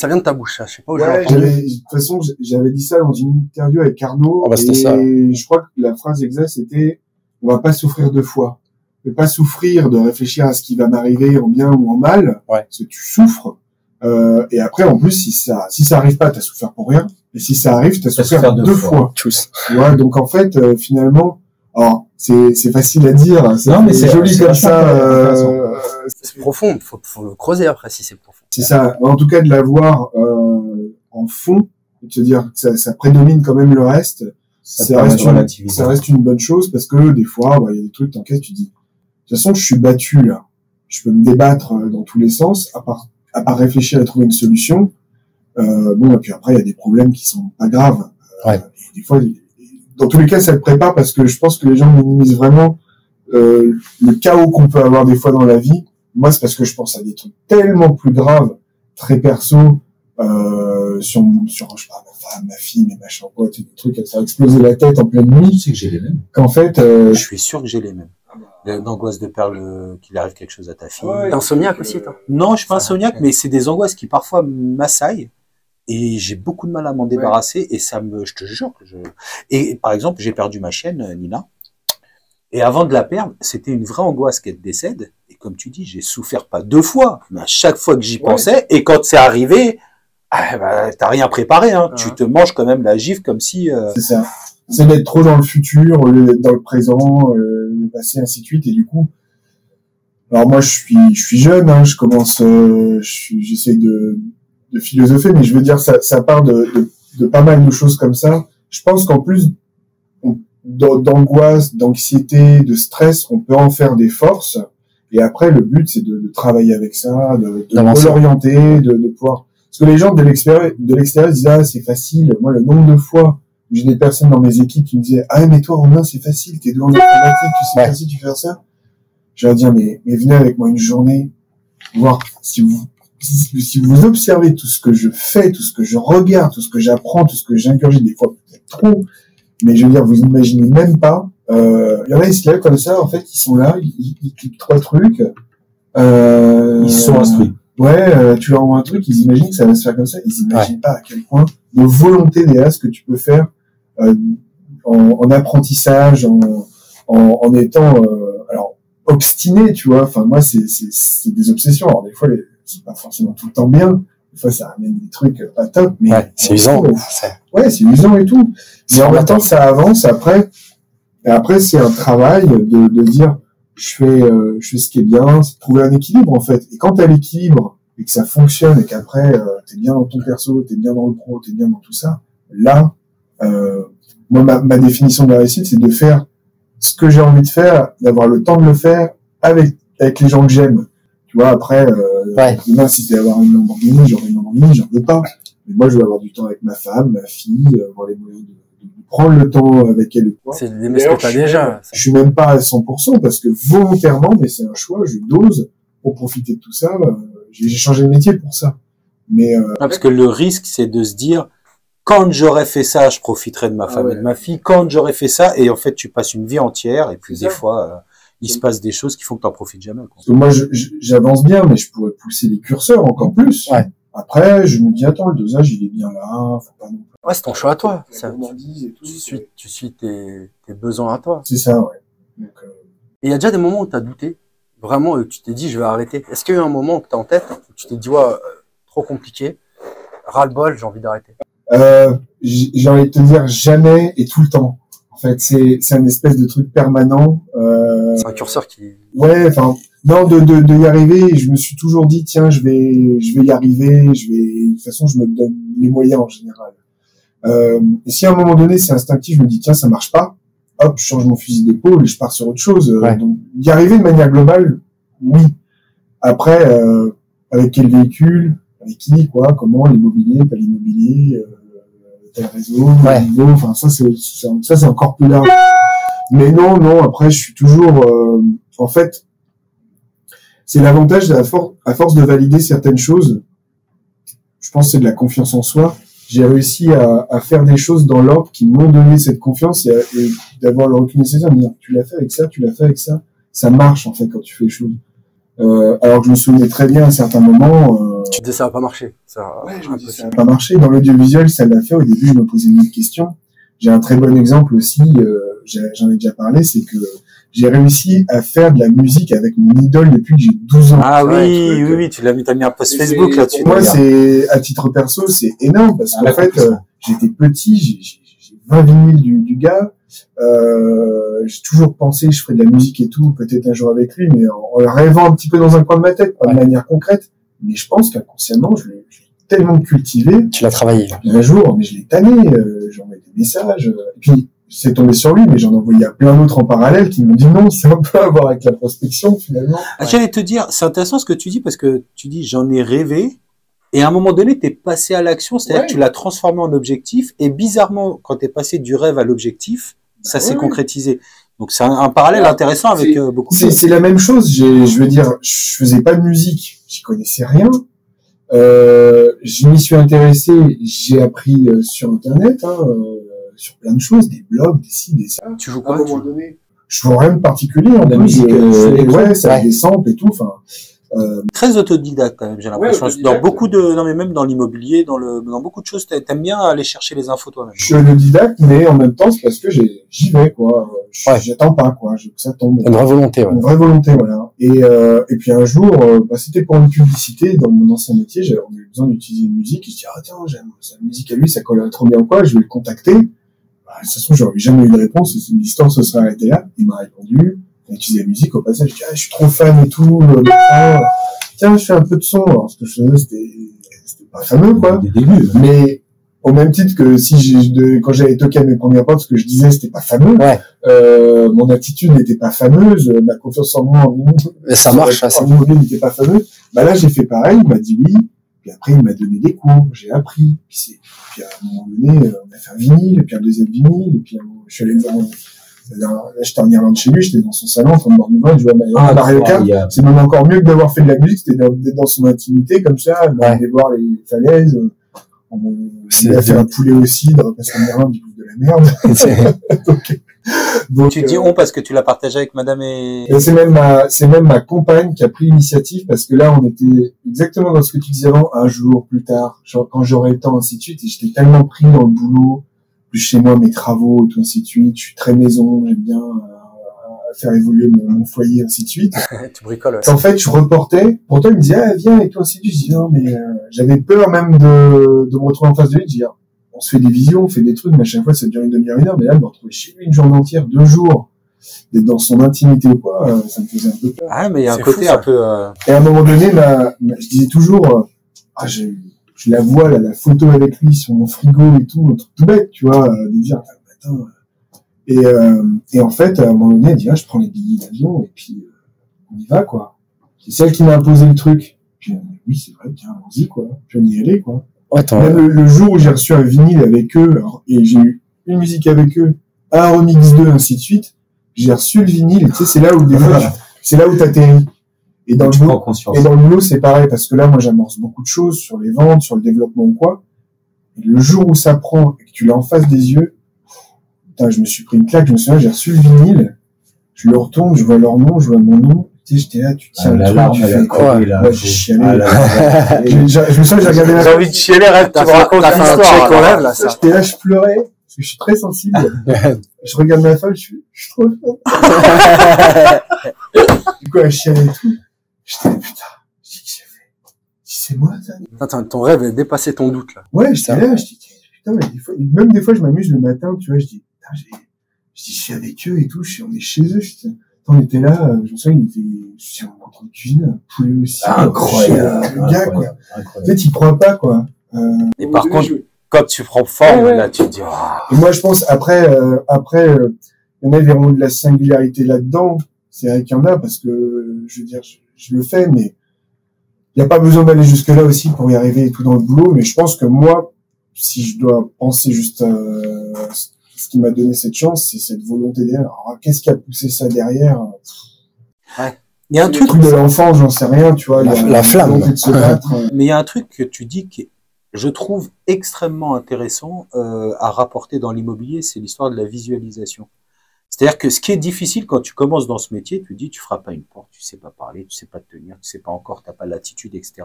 vient de ta bouche, ça. Je sais pas où j'ai entendu. De toute façon, j'avais dit ça dans une interview avec Arnaud, c'était et ça. je crois que la phrase exacte, c'était, on va pas souffrir 2 fois. Ne pas souffrir de réfléchir à ce qui va m'arriver en bien ou en mal, parce que tu souffres. Et après, en plus, si ça arrive pas, t'as souffert pour rien. Et si ça arrive, t'as souffert 2 fois. Tous. Tu vois, donc en fait, finalement, Alors, c'est facile à dire, non, mais c'est joli comme ça. C'est profond, faut le creuser après si c'est profond. C'est ça. En tout cas, de l'avoir en fond, et de se dire que ça prédomine quand même le reste, ça reste une bonne chose parce que des fois, il y a des trucs t'enquêtes, tu dis, de toute façon, je suis battu là. Je peux me débattre dans tous les sens, à part réfléchir à trouver une solution. Et puis après, il y a des problèmes qui sont pas graves. Des fois, dans tous les cas, ça te prépare parce que je pense que les gens minimisent vraiment le chaos qu'on peut avoir des fois dans la vie. Moi, c'est parce que je pense à des trucs tellement plus graves, très perso, sur je sais pas, ma femme, ma fille, mes machins, quoi, des trucs à te faire exploser la tête en pleine nuit. C'est que j'ai les mêmes. Qu'en fait, je suis sûr que j'ai les mêmes. L'angoisse de perdre qu'il arrive quelque chose à ta fille. T'es insomniaque aussi, toi? Non, je suis pas insomniaque, mais c'est des angoisses qui parfois m'assaillent. Et j'ai beaucoup de mal à m'en débarrasser et je te jure et par exemple, j'ai perdu ma chienne, Nina. Et avant de la perdre, c'était une vraie angoisse qu'elle décède. Et comme tu dis, j'ai souffert pas 2 fois, mais à chaque fois que j'y pensais, et quand c'est arrivé, t'as rien préparé, hein. Tu te manges quand même la gifle comme si, C'est ça. C'est d'être trop dans le futur, au lieu d'être dans le présent, le passé, ainsi de suite. Et du coup, alors moi, je suis jeune, hein, je commence, j'essaie de philosopher, mais je veux dire, ça part de pas mal de choses comme ça. Je pense qu'en plus d'angoisse, d'anxiété, de stress, on peut en faire des forces. Et après, le but, c'est de travailler avec ça, de l'orienter, de pouvoir. Parce que les gens de l'extérieur disent, ah, c'est facile. Moi, le nombre de fois où j'ai des personnes dans mes équipes qui me disaient, ah, mais toi, Romain, c'est facile, t'es doué en informatique, c'est facile, tu fais ça. Je leur dis, mais venez avec moi une journée, voir si vous observez tout ce que je fais, tout ce que je regarde, tout ce que j'apprends, tout ce que j'ingurgite, des fois peut-être trop, mais je veux dire, vous imaginez même pas. Il y en a, ils se lèvent comme ça, en fait, ils sont là, ils cliquent 3 trucs. ils se sont instruits. Tu leur envoies un truc, ils imaginent que ça va se faire comme ça, ils imaginent pas à quel point de volonté derrière ce que tu peux faire en apprentissage, en étant alors obstiné, tu vois. Enfin, moi, c'est des obsessions. Alors des fois, c'est pas forcément tout le temps bien. Des fois, ça amène des trucs pas top, mais c'est usant. C'est usant et tout. Mais en même temps, ça avance après. Et après, c'est un travail de dire, je fais ce qui est bien, c'est de trouver un équilibre, en fait. Et quand t'as l'équilibre, et que ça fonctionne, et qu'après, t'es bien dans ton perso, t'es bien dans le pro, t'es bien dans tout ça, là, moi, ma définition de la réussite, c'est de faire ce que j'ai envie de faire, d'avoir le temps de le faire avec les gens que j'aime. Tu vois, après, demain, si c'est avoir une Lamborghini, j'en veux pas. Mais moi, je veux avoir du temps avec ma femme, ma fille, avoir les moyens de prendre le temps avec elle. C'est d'aimer ce que t'as déjà. Je suis même pas à 100% parce que volontairement, mais c'est un choix, je dose pour profiter de tout ça. J'ai changé de métier pour ça. Mais parce que le risque, c'est de se dire, quand j'aurais fait ça, je profiterais de ma femme et de ma fille. Quand j'aurais fait ça, et en fait, tu passes une vie entière, et puis des fois, il se passe des choses qui font que t'en profites jamais. Quoi. Parce que moi, j'avance bien, mais je pourrais pousser les curseurs encore plus. Après, je me dis, attends, le dosage, il est bien là, faut pas non plus. Ouais, c'est ton choix à toi. Tu suis tes besoins à toi. C'est ça, ouais. Donc, Et il y a déjà des moments où tu as douté, vraiment, où tu t'es dit, je vais arrêter. Est-ce qu'il y a eu un moment que tu as en tête, où tu t'es dit, ouais, trop compliqué, ras-le-bol, j'ai envie d'arrêter? J'ai envie de te dire jamais et tout le temps. En fait, c'est un espèce de truc permanent. C'est un curseur qui... Ouais, enfin, non, de y arriver, je me suis toujours dit, tiens, je vais y arriver, de toute façon, je me donne les moyens en général. Et si à un moment donné, c'est instinctif, je me dis, tiens, ça marche pas, hop, je change mon fusil d'épaule et je pars sur autre chose. Donc, y arriver de manière globale, oui. Après, avec quel véhicule, avec qui, quoi, comment, l'immobilier, pas l'immobilier, tel réseau, niveau, enfin, ça, c'est encore plus large. Mais non, après, je suis toujours, en fait, c'est l'avantage à force de valider certaines choses. Je pense que c'est de la confiance en soi. J'ai réussi à faire des choses dans l'ordre qui m'ont donné cette confiance et d'avoir le recul nécessaire, de dire, tu l'as fait avec ça, tu l'as fait avec ça. Ça marche, en fait, quand tu fais les choses. Alors que je me souvenais très bien à un certain moment, tu te disais, ça va pas marcher. Ça va pas marcher. Dans l'audiovisuel, ça l'a fait. Au début, je me posais 1000 questions. j'ai un très bon exemple aussi, j'en ai déjà parlé, c'est que j'ai réussi à faire de la musique avec mon idole depuis que j'ai 12 ans. Ah oui, t'as mis un post Facebook là-dessus. Moi, c'est, à titre perso, c'est énorme parce qu'en fait, j'étais petit, j'ai 20 vinyles du gars, j'ai toujours pensé que je ferais de la musique et tout, peut-être un jour avec lui, mais en le rêvant un petit peu dans un coin de ma tête, pas de manière concrète. Mais je pense qu'inconsciemment, je l'ai tellement cultivé. Tu l'as travaillé. Un jour, mais je l'ai tanné, j'envoyais des messages, et puis, c'est tombé sur lui, mais j'en envoyais à plein d'autres en parallèle qui m'ont dit non, c'est un peu à voir avec la prospection, finalement. J'allais te dire, c'est intéressant ce que tu dis, parce que tu dis, j'en ai rêvé, et à un moment donné, t'es passé à l'action, c'est-à-dire que tu l'as transformé en objectif, et bizarrement, quand t'es passé du rêve à l'objectif, ça s'est concrétisé. Donc c'est un parallèle intéressant avec beaucoup de choses. C'est la même chose, je veux dire, je faisais pas de musique, j'y connaissais rien. Je m'y suis intéressé, j'ai appris sur Internet, sur plein de choses, des blogs, des ci, des ça. Tu joues quoi? À un moment donné, je joue rien de particulier, en plus, ça des samples et tout, enfin. Très autodidacte quand même, j'ai l'impression. Dans beaucoup de, non mais même dans l'immobilier, dans beaucoup de choses, t'aimes bien aller chercher les infos toi-même. Je suis autodidacte, mais en même temps, c'est parce que j'y vais, quoi. J'attends pas, quoi. Je veux que ça tombe. Une vraie volonté, Une vraie volonté, voilà. Et puis un jour, c'était pour une publicité dans mon ancien métier, on avait besoin d'utiliser une musique, et je dis, ah, tiens, j'aime sa musique à lui, ça collerait trop bien, quoi, je vais le contacter. De toute façon, j'aurais jamais eu de réponse, l'histoire se serait arrêtée là. Il m'a répondu, il a utilisé la musique, au passage, je dis, ah, je suis trop fan et tout, tiens, je fais un peu de son. Alors, ce que je faisais, c'était pas fameux, quoi. Des débuts. Mais, au même titre que si quand j'avais toqué à mes premières portes, ce que je disais, c'était pas fameux. Mon attitude n'était pas fameuse, ma confiance en moi, ça marche, en immobilier n'était pas fameuse. Bah là, j'ai fait pareil, il m'a dit oui. Puis après, il m'a donné des cours, j'ai appris. Puis à un moment donné, on a fait un vinyle, et puis un deuxième vinyle, et puis je suis allé voir, là, j'étais en Irlande chez lui, j'étais dans son salon, en train de boire du vin, je jouais à Mario Kart. C'est même encore mieux que d'avoir fait de la musique, c'était d'être dans son intimité, comme ça, d'aller voir les falaises, on a fait un poulet au cidre, parce qu'en Irlande, ils bouffent de la merde. Donc, tu dis on parce que tu l'as partagé avec madame et c'est même ma compagne qui a pris l'initiative parce que là on était exactement dans ce que tu disais avant, un jour plus tard, genre quand j'aurai le temps, ainsi de suite, et j'étais tellement pris dans le boulot, plus chez moi mes travaux et tout ainsi de suite, je suis très maison, j'aime bien faire évoluer mon foyer, ainsi de suite. Tu bricoles. En fait, je reportais, pourtant il me disait ah viens et tout ainsi de suite, je dis non mais j'avais peur même de me retrouver en face de lui, de dire on se fait des visions, on fait des trucs, mais à chaque fois ça dure une demi-heure, une heure, mais là, me retrouver chez lui une journée entière, 2 jours, d'être dans son intimité ou quoi, ça me faisait un peu peur. Ah, mais il y a un côté un peu, Et à un moment donné, je disais toujours, je la vois, là, la photo avec lui sur mon frigo et tout, un truc tout bête, tu vois, de dire, attends, et en fait, à un moment donné, elle dit, je prends les billets d'avion, et puis, on y va, quoi. C'est celle qui m'a imposé le truc. Puis, oui, c'est vrai, tiens, allons-y, quoi. Puis on y allait, quoi. Même le jour où j'ai reçu un vinyle avec eux, et j'ai eu une musique avec eux, un remix 2, ainsi de suite, j'ai reçu le vinyle, et tu sais, c'est là où des fois, c'est là où t'atterris. Et dans le boulot, c'est pareil, parce que là, moi, j'amorce beaucoup de choses sur les ventes, sur le développement ou quoi. Et le jour où ça prend, et que tu l'as en face des yeux, putain, je me suis pris une claque, je me souviens, j'ai reçu le vinyle, je le retourne, je vois leur nom, je vois mon nom, tu sais, j'étais là, tu tiens le truc, tu fais quoi, là, j'ai chialé. Je me souviens, j'ai regardé la j'ai envie de chialer, rêve, tu me racontes l'histoire, là, ça. J'étais là, je pleurais, parce que je suis très sensible. Je regarde ma femme, je suis trop fier. Du coup, elle chialait et tout. J'étais là, putain, je dis, qu'est-ce que j'ai fait? C'est moi, ça? Attends, ton rêve a dépassé ton doute, là. Ouais, j'étais là, je dis, putain, mais des fois, je m'amuse le matin, tu vois, je dis, putain, je suis avec eux et tout, on est chez eux, on était là, je me souviens, on est en train de cuisiner un poulet aussi. Incroyable. Le gars, quoi. En fait, il croit pas, quoi. Et par contre, quand tu prends forme, là, tu te dis, Et moi, je pense, après, il y en a, ils verront de la singularité là-dedans. C'est vrai qu'il y en a, parce que, je veux dire, je le fais, mais il n'y a pas besoin d'aller jusque-là aussi pour y arriver et tout dans le boulot, mais je pense que moi, si je dois penser juste ce qui m'a donné cette chance, c'est cette volonté derrière. Alors, qu'est-ce qui a poussé ça derrière? Ouais. Il y a un le truc de l'enfant, j'en sais rien, tu vois. La flamme. De se battre. Mais il y a un truc que tu dis qui, je trouve extrêmement intéressant à rapporter dans l'immobilier, c'est l'histoire de la visualisation. C'est-à-dire que ce qui est difficile quand tu commences dans ce métier, tu dis, tu feras pas une porte, tu sais pas parler, tu sais pas te tenir, tu sais pas encore, t'as pas l'attitude, etc.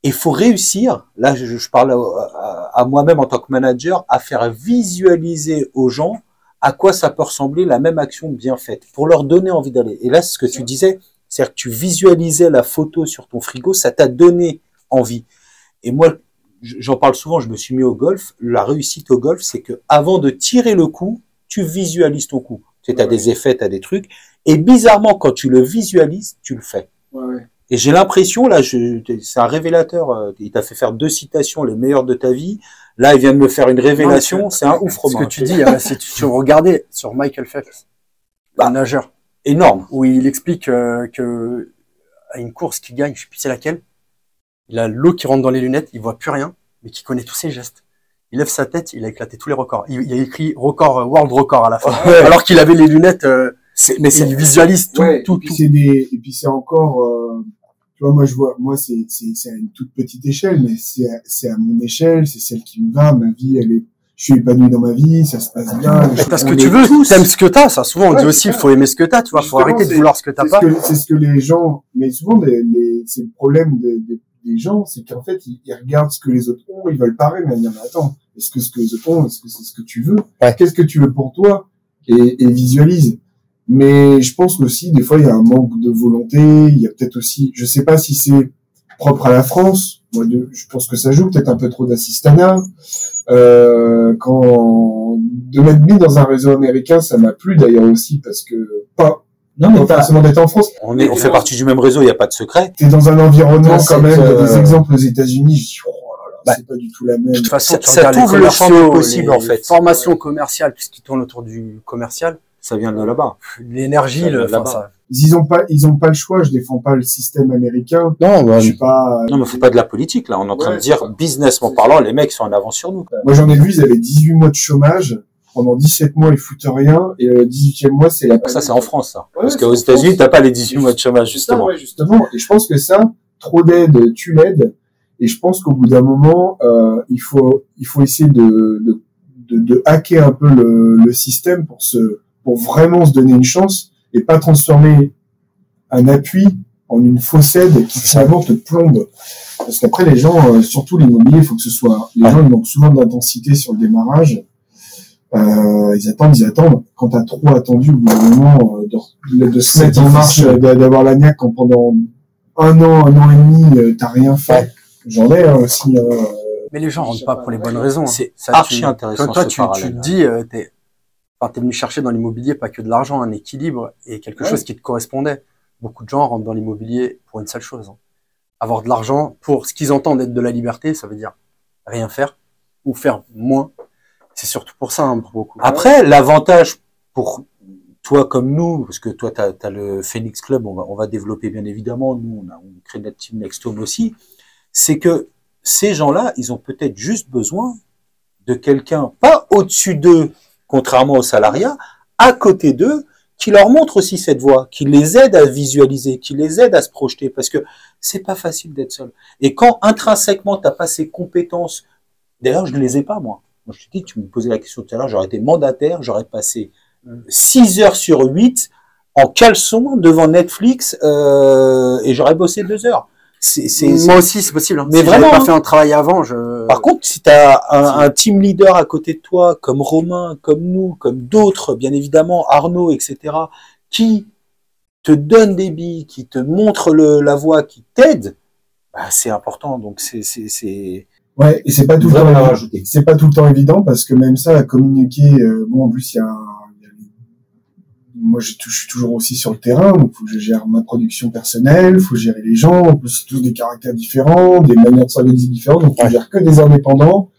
Et il faut réussir, là je parle à moi-même en tant que manager, à faire visualiser aux gens à quoi ça peut ressembler la même action bien faite, pour leur donner envie d'aller. Et là, c'est ce que tu disais, c'est-à-dire que tu visualisais la photo sur ton frigo, ça t'a donné envie. Et moi, j'en parle souvent, je me suis mis au golf. La réussite au golf, c'est que avant de tirer le coup, tu visualises ton coup. Tu as des effets, tu as des trucs. Et bizarrement, quand tu le visualises, tu le fais. Et j'ai l'impression, là, c'est un révélateur. Il t'a fait faire 2 citations, les meilleures de ta vie. Là, il vient de me faire une révélation. C'est un ouf, Romain. Ce que tu dis, si tu regardais sur Michael Phelps, un nageur, énorme, où il explique que à une course qu'il gagne, je sais plus c'est laquelle, il a l'eau qui rentre dans les lunettes, il voit plus rien, mais qui connaît tous ses gestes. Il lève sa tête, il a éclaté tous les records. Il a écrit record, world record à la fin. Ouais. Alors qu'il avait les lunettes, mais il visualise tout, ouais, tout, et puis c'est encore, tu vois, moi c'est à une toute petite échelle, mais c'est à mon échelle, c'est celle qui me va, ma vie, je suis épanoui dans ma vie, ça se passe bien. T'as ce que tu veux, t'aimes ce que t'as, ça. Souvent, on dit aussi, il faut aimer ce que t'as, tu vois, faut arrêter de vouloir ce que t'as pas. C'est ce que les gens, mais souvent, c'est le problème des gens, c'est qu'en fait, ils regardent ce que les autres ont, ils veulent pareil, mais attends, est-ce que ce que les autres ont, est-ce que c'est ce que tu veux? Ouais. Qu'est-ce que tu veux pour toi? Et visualise. Mais je pense aussi, des fois, il y a un manque de volonté, il y a peut-être aussi, je sais pas si c'est propre à la France, moi, je pense que ça joue, peut-être un peu trop d'assistanat, de m'être mis dans un réseau américain, ça m'a plu d'ailleurs aussi, parce que, pas forcément d'être en France. On fait partie du même réseau, il n'y a pas de secret. T'es dans un environnement quand même, des exemples aux États-Unis, je dis, oh là là, c'est pas du tout la même. De toute façon, ça t'ouvre le champ des possibles, en fait. Formation commerciale, tout ce qui tourne autour du commercial. Ça vient de là-bas. L'énergie, ça. Ils ont pas le choix, je défends pas le système américain. Non, je suis pas... Non, mais faut pas de la politique, là. On est en train de dire, businessment parlant, les mecs sont en avance sur nous. Moi, j'en ai vu, ils avaient 18 mois de chômage. Pendant 17 mois, ils foutent rien. Et le 18e mois, c'est la... Ça, c'est en France, ça. Parce qu'aux États-Unis, t'as pas les 18 mois de chômage, justement. Ouais, justement. Et je pense que ça, trop d'aide, tu l'aides. Et je pense qu'au bout d'un moment, il faut essayer de hacker un peu le système pour vraiment se donner une chance et pas transformer un appui en une fausse aide qui finalement te plombe. Parce qu'après, les gens, surtout l'immobilier, il faut que ce soit... Les gens, ils manquent souvent d'intensité sur le démarrage. Ils attendent. Quand t'as trop attendu, au bout d'un moment, de se mettre en marche, d'avoir la niaque quand pendant un an et demi, t'as rien fait. J'en ai aussi... Mais les gens rentrent pas pour les bonnes raisons. C'est archi intéressant. Quand toi, tu te dis, t'es venu chercher dans l'immobilier pas que de l'argent, un équilibre et quelque chose qui te correspondait. Beaucoup de gens rentrent dans l'immobilier pour une seule chose. Avoir de l'argent pour ce qu'ils entendent être de la liberté, ça veut dire rien faire ou faire moins. C'est surtout pour ça, pour beaucoup. Après, l'avantage pour toi comme nous, parce que toi, t'as le Phoenix Club, on va développer bien évidemment. Nous, on crée notre team Nextome aussi. C'est que ces gens-là, ils ont peut-être juste besoin de quelqu'un, pas au-dessus d'eux, contrairement au salariat, à côté d'eux, qui leur montre aussi cette voie, qui les aide à visualiser, qui les aide à se projeter, parce que c'est pas facile d'être seul. Et quand intrinsèquement t'as pas ces compétences, d'ailleurs je ne les ai pas moi. Moi je te dis, tu me posais la question tout à l'heure, j'aurais été mandataire, j'aurais passé 6 heures sur 8 en caleçon devant Netflix et j'aurais bossé 2 heures. Moi aussi, c'est possible. Mais si vraiment, pas fait un travail avant, Par contre, si tu as un team leader à côté de toi, comme Romain, comme nous, comme d'autres, bien évidemment, Arnaud, etc., qui te donne des billes, qui te montre la voie, qui t'aide, bah, c'est important. Donc, Ouais, et c'est pas tout le temps, c'est pas tout le temps évident parce que même ça, à communiquer, bon, en plus, moi, je suis toujours aussi sur le terrain, donc faut que je gère ma production personnelle, faut gérer les gens, en plus, c'est tous des caractères différents, des manières de s'organiser différentes, donc je gère que des indépendants.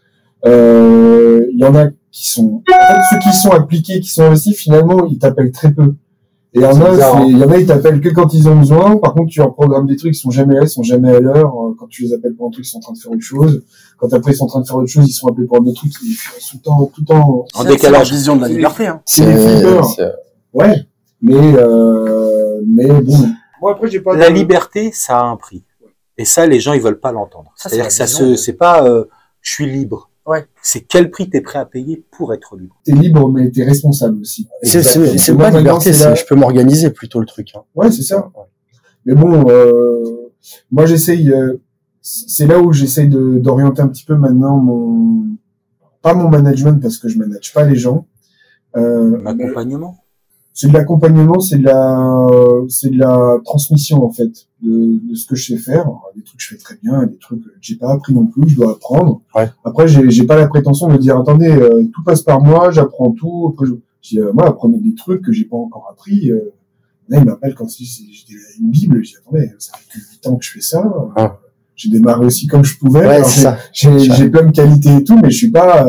Il y en a qui sont, en fait, ceux qui sont appliqués, qui sont investis, finalement, ils t'appellent très peu. Et il y en a, ils t'appellent que quand ils ont besoin. Par contre, tu leur programmes des trucs, ils sont jamais là, ils sont jamais à l'heure. Quand tu les appelles pour un truc, ils sont en train de faire autre chose. Quand après, ils sont en train de faire autre chose, ils sont appelés pour un autre truc, ils sont tout le temps en décalage. C'est la vision de la liberté, hein. C'est les flippers. Ouais. Mais bon. Moi, après, j'ai pas la liberté, ça a un prix. Et ça, les gens, ils veulent pas l'entendre. C'est-à-dire que c'est pas, je suis libre. Ouais. C'est quel prix t'es prêt à payer pour être libre. T'es libre, mais t'es responsable aussi. C'est pas liberté, c'est je peux m'organiser plutôt le truc. Hein. Ouais, c'est ça. Mais bon, moi j'essaye, c'est là où j'essaye d'orienter un petit peu maintenant pas mon management parce que je manage pas les gens. L'accompagnement. C'est de l'accompagnement, c'est de la transmission en fait de ce que je sais faire. Alors, des trucs que je fais très bien, des trucs que j'ai pas appris non plus, je dois apprendre. Ouais. Après, j'ai pas la prétention de dire attendez, tout passe par moi, j'apprends tout. Après, je dis moi, apprenez des trucs que j'ai pas encore appris. Là, il m'appelle quand j'étais une Bible. Je dis attendez, ça fait 8 ans que je fais ça. Ah. J'ai démarré aussi comme je pouvais. Ouais, Alors, j'ai plein de qualités et tout, mais je suis pas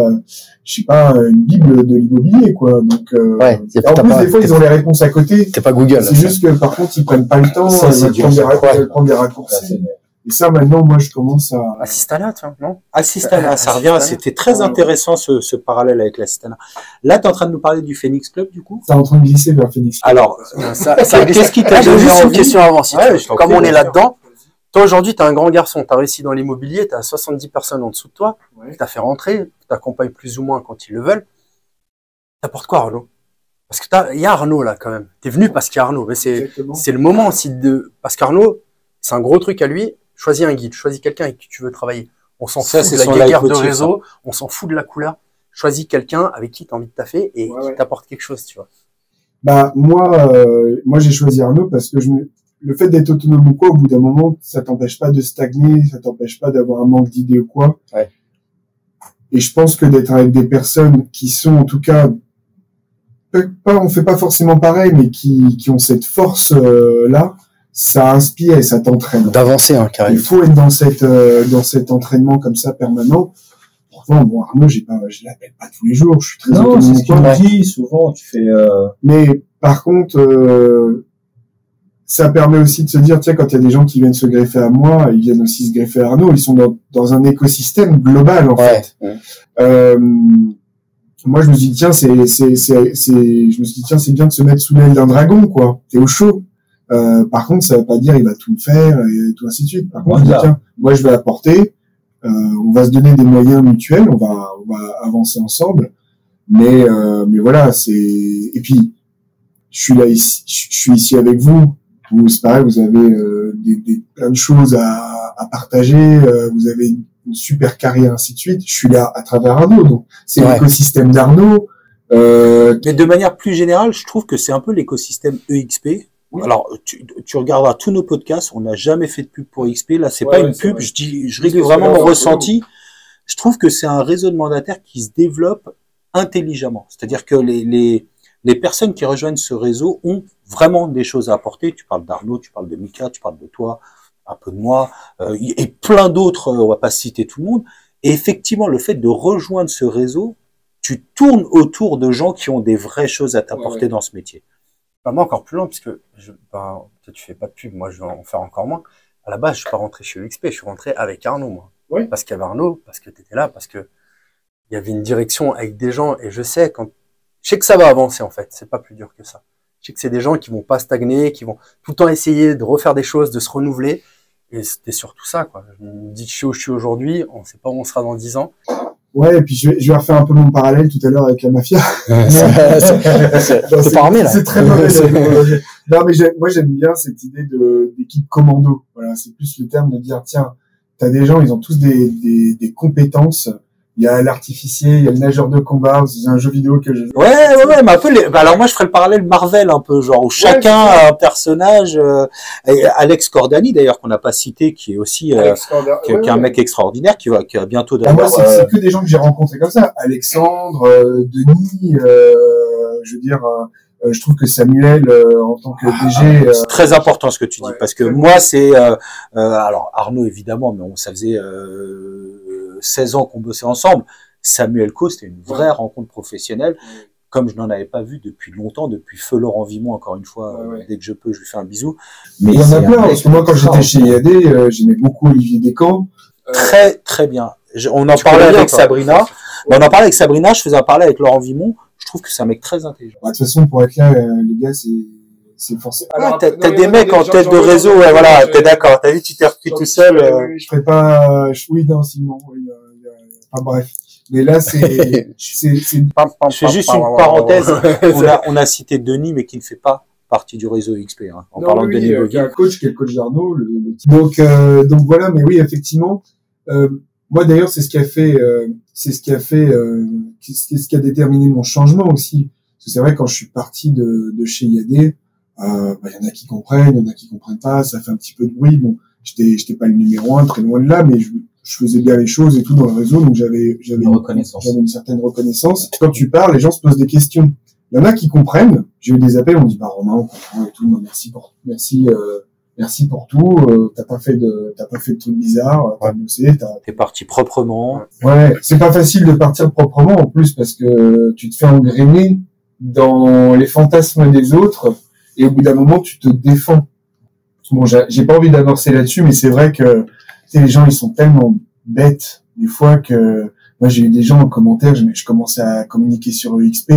une bible de l'immobilier, quoi. Donc, ouais, en plus, des fois, ils ont les réponses à côté. T'es pas Google. C'est juste que, par contre, ils prennent pas le temps, Ça, ils veulent prendre des raccourcis. Et ça, maintenant, moi, je commence à... Assistanat, tiens, non? Assistanat, ça revient, c'était très intéressant, ce parallèle avec l'assistanat. Là, t'es en train de nous parler du Phoenix Club, du coup? C'est en train de glisser vers Phoenix. Alors, qu'est-ce qui t'a J'ai donné juste une envie? question avant, si tu veux. je t'en Comme prie, on est bien sûr. là-dedans, toi aujourd'hui, t'es un grand garçon, t'as réussi dans l'immobilier, t'as 70 personnes en dessous de toi, t'as fait rentrer, t'accompagnes plus ou moins quand ils le veulent. T'apportes quoi, Arnaud? Parce que il y a Arnaud là quand même. T'es venu parce qu'il y a Arnaud, mais c'est le moment aussi parce qu'Arnaud, c'est un gros truc à lui. Choisis un guide, choisis quelqu'un avec qui tu veux travailler. On s'en fout de la guéguerre de réseau, on s'en fout de la couleur. Choisis quelqu'un avec qui tu as envie de taffer et qui t'apporte quelque chose, tu vois. Bah moi j'ai choisi Arnaud parce que le fait d'être autonome ou quoi, au bout d'un moment, ça t'empêche pas de stagner, ça t'empêche pas d'avoir un manque d'idées ou quoi. Ouais. Et je pense que d'être avec des personnes qui sont en tout cas on fait pas forcément pareil, mais qui ont cette force là, ça inspire et ça t'entraîne. D'avancer, hein, carrément. Il faut être dans cet entraînement comme ça permanent. Pourtant, bon, Arnaud, je l'appelle pas tous les jours, je suis très Non, autonome. c'est ce qu'il me dit, souvent, tu fais, Mais, par contre, ça permet aussi de se dire, tiens, quand il y a des gens qui viennent se greffer à moi, ils viennent aussi se greffer à Arnaud, ils sont dans un écosystème global, en fait. Moi, je me suis dit, tiens, c'est bien de se mettre sous l'aile d'un dragon, quoi. T'es au chaud. Par contre, ça veut pas dire il va tout me faire et tout ainsi de suite. Par contre, je dis, tiens, moi je vais apporter, on va se donner des moyens mutuels, on va avancer ensemble, mais voilà, et puis je suis là ici, je suis ici avec vous. Vous, c'est pareil, vous avez plein de choses à partager, vous avez une super carrière, ainsi de suite. Je suis là à travers Arnaud, donc c'est l'écosystème d'Arnaud. Mais de manière plus générale, je trouve que c'est un peu l'écosystème EXP. Oui. Alors, tu regarderas tous nos podcasts, on n'a jamais fait de pub pour XP. Là, c'est pas une pub, je réduis vraiment mon ressenti. Je trouve que c'est un réseau de mandataires qui se développe intelligemment. C'est-à-dire que les personnes qui rejoignent ce réseau ont vraiment des choses à apporter. Tu parles d'Arnaud, tu parles de Mika, tu parles de toi, un peu de moi, et plein d'autres, on va pas citer tout le monde. Et effectivement, le fait de rejoindre ce réseau, tu tournes autour de gens qui ont des vraies choses à t'apporter dans ce métier. Moi, encore plus loin, parce que toi, tu fais pas de pub, moi, je vais en faire encore moins. À la base, je suis pas rentré chez XP, je suis rentré avec Arnaud, moi. Oui. Parce qu'il y avait Arnaud, parce que tu étais là, parce que il y avait une direction avec des gens, et je sais que ça va avancer, en fait. C'est pas plus dur que ça. Je sais que c'est des gens qui vont pas stagner, qui vont tout le temps essayer de refaire des choses, de se renouveler. Et c'était surtout ça, quoi. Je me dis que je suis où je suis aujourd'hui, on sait pas où on sera dans 10 ans. Ouais, et puis je vais refaire un peu mon parallèle tout à l'heure avec la mafia. C'est pas armé, là. C'est très mauvais. Non, mais moi, j'aime bien cette idée d'équipe commando. Voilà, c'est plus le terme de dire, tiens, t'as des gens, ils ont tous des compétences. Il y a l'artificier, il y a le nageur de combat, c'est un jeu vidéo que je... Ouais, mais un peu alors moi je ferais le parallèle Marvel un peu, genre où chacun a un personnage, et Alex Cordani d'ailleurs qu'on n'a pas cité, qui est aussi qui est un mec extraordinaire, qui a bientôt moi c'est que des gens que j'ai rencontrés comme ça, Alexandre, Denis, je veux dire, je trouve que Samuel en tant que DG, c'est très important ce que tu dis, parce que moi c'est alors Arnaud évidemment, mais ça faisait 16 ans qu'on bossait ensemble. Samuel Coe, c'était une vraie rencontre professionnelle, comme je n'en avais pas vu depuis longtemps, depuis feu Laurent Vimon, encore une fois, dès que je peux, je lui fais un bisou. Mais il y en a plein, parce que moi, quand j'étais chez IAD, j'aimais beaucoup Olivier Descamps. Très, très bien. On en parlait avec Sabrina. On en parlait avec Sabrina, je faisais un parler avec Laurent Vimon. Je trouve que c'est un mec très intelligent. De toute façon, pour être là, les gars, c'est forcément. Ah, t'as des mecs en tête de réseau, ouais, voilà, t'es d'accord. T'as vu, tu t'es repris tout seul. Je ferais pas, oui, non, sinon, enfin, bref. Mais là, je fais juste une parenthèse. On a cité Denis, mais qui ne fait pas partie du réseau XP, hein, en parlant de Denis Boguin. Qui est le coach d'Arnaud, donc voilà, mais oui, effectivement, Moi d'ailleurs, c'est ce qui a déterminé mon changement aussi. Parce que c'est vrai, quand je suis parti de chez IAD, y en a qui comprennent, y en a qui comprennent pas, ça fait un petit peu de bruit. Bon, j'étais pas le numéro 1, très loin de là, mais je faisais bien les choses et tout dans le réseau, donc j'avais une certaine reconnaissance. Quand tu parles, les gens se posent des questions. Il y en a qui comprennent. J'ai eu des appels, on me dit, bah, Romain, on comprend et tout, merci pour tout, t'as pas fait de trucs bizarres, t'as bossé, T'es parti proprement. Ouais, c'est pas facile de partir proprement, en plus, parce que tu te fais engrainer dans les fantasmes des autres, et au bout d'un moment, tu te défends. Bon, j'ai pas envie d'avancer là-dessus, mais c'est vrai que, les gens, ils sont tellement bêtes, des fois, que, moi, j'ai eu des gens en commentaire, je commençais à communiquer sur EXP,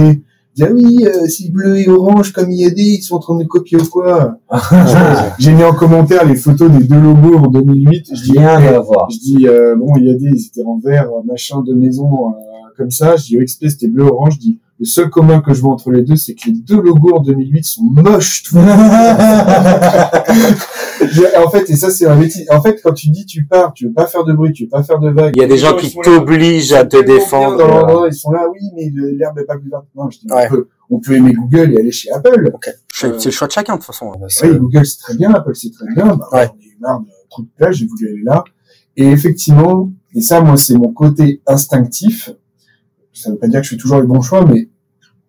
dire oui, c'est bleu et orange comme IAD, ils sont en train de copier ou quoi. J'ai mis en commentaire les photos des deux logos en 2008. Je dis bon, IAD, ils étaient en vert, machin de maison, comme ça. Je dis EXP, c'était bleu orange. Je dis le seul commun que je vois entre les deux, c'est que les deux logos en 2008 sont moches. En fait, et ça, c'est un métier. En fait, quand tu dis tu pars, tu veux pas faire de bruit, tu veux pas faire de vagues. Il y a des gens qui t'obligent à te défendre. Dans l'endroit, ils sont là, oui, mais l'herbe est pas plus verte. Non, je dis, on peut aimer Google et aller chez Apple. Okay. C'est le choix de chacun, de toute façon. Oui, Google, c'est très bien, Apple, c'est très bien. Bah, ouais. On est marre de trucs là, j'ai voulu aller là. Et effectivement, et ça, moi, c'est mon côté instinctif. Ça veut pas dire que je fais toujours les bons choix, mais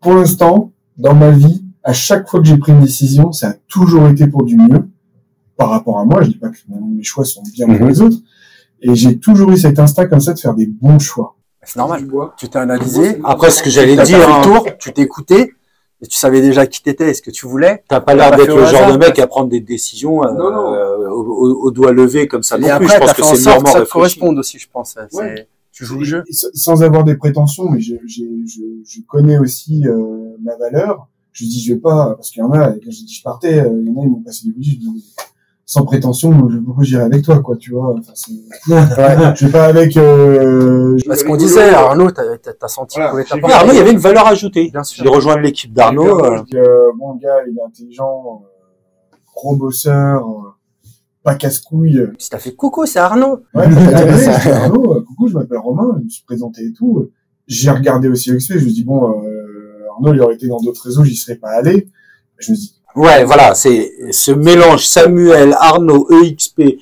pour l'instant, dans ma vie, à chaque fois que j'ai pris une décision, ça a toujours été pour du mieux par rapport à moi. Je dis pas que mes choix sont bien pour les autres. Et j'ai toujours eu cet instinct comme ça de faire des bons choix. C'est normal. Tu t'es analysé. Après, ce que j'allais dire, le tour, tu t'es écouté. Et tu savais déjà qui t'étais et ce que tu voulais. T'as pas l'air d'être le genre de mec à prendre des décisions au doigt levé comme ça non plus. Je pense que c'est normal. Ça correspond aussi, je pense. Ouais. Tu joues le jeu. Sans avoir des prétentions, mais je connais aussi ma valeur. Je dis je vais pas, parce qu'il y en a, quand j'ai dit je partais, il y en a, ils m'ont passé des budgets, je dis sans prétention, pourquoi j'irai avec toi, quoi, tu vois. Enfin, je vais pas avec. Parce qu'on disait, Arnaud, t'as senti Arnaud, il y avait une valeur ajoutée. Bien sûr. J'ai rejoint l'équipe d'Arnaud. Bon, le gars, il est intelligent, gros bosseur, pas casse-couille. Tu t'as fait coucou, c'est Arnaud. Ouais, c'est Arnaud. Coucou, je m'appelle Romain, je me suis présenté et tout. J'ai regardé aussi EXP, je me dis bon, Arnaud, il aurait été dans d'autres réseaux, j'y serais pas allé. Je me dis. Ouais, voilà, c'est ce mélange Samuel, Arnaud, EXP.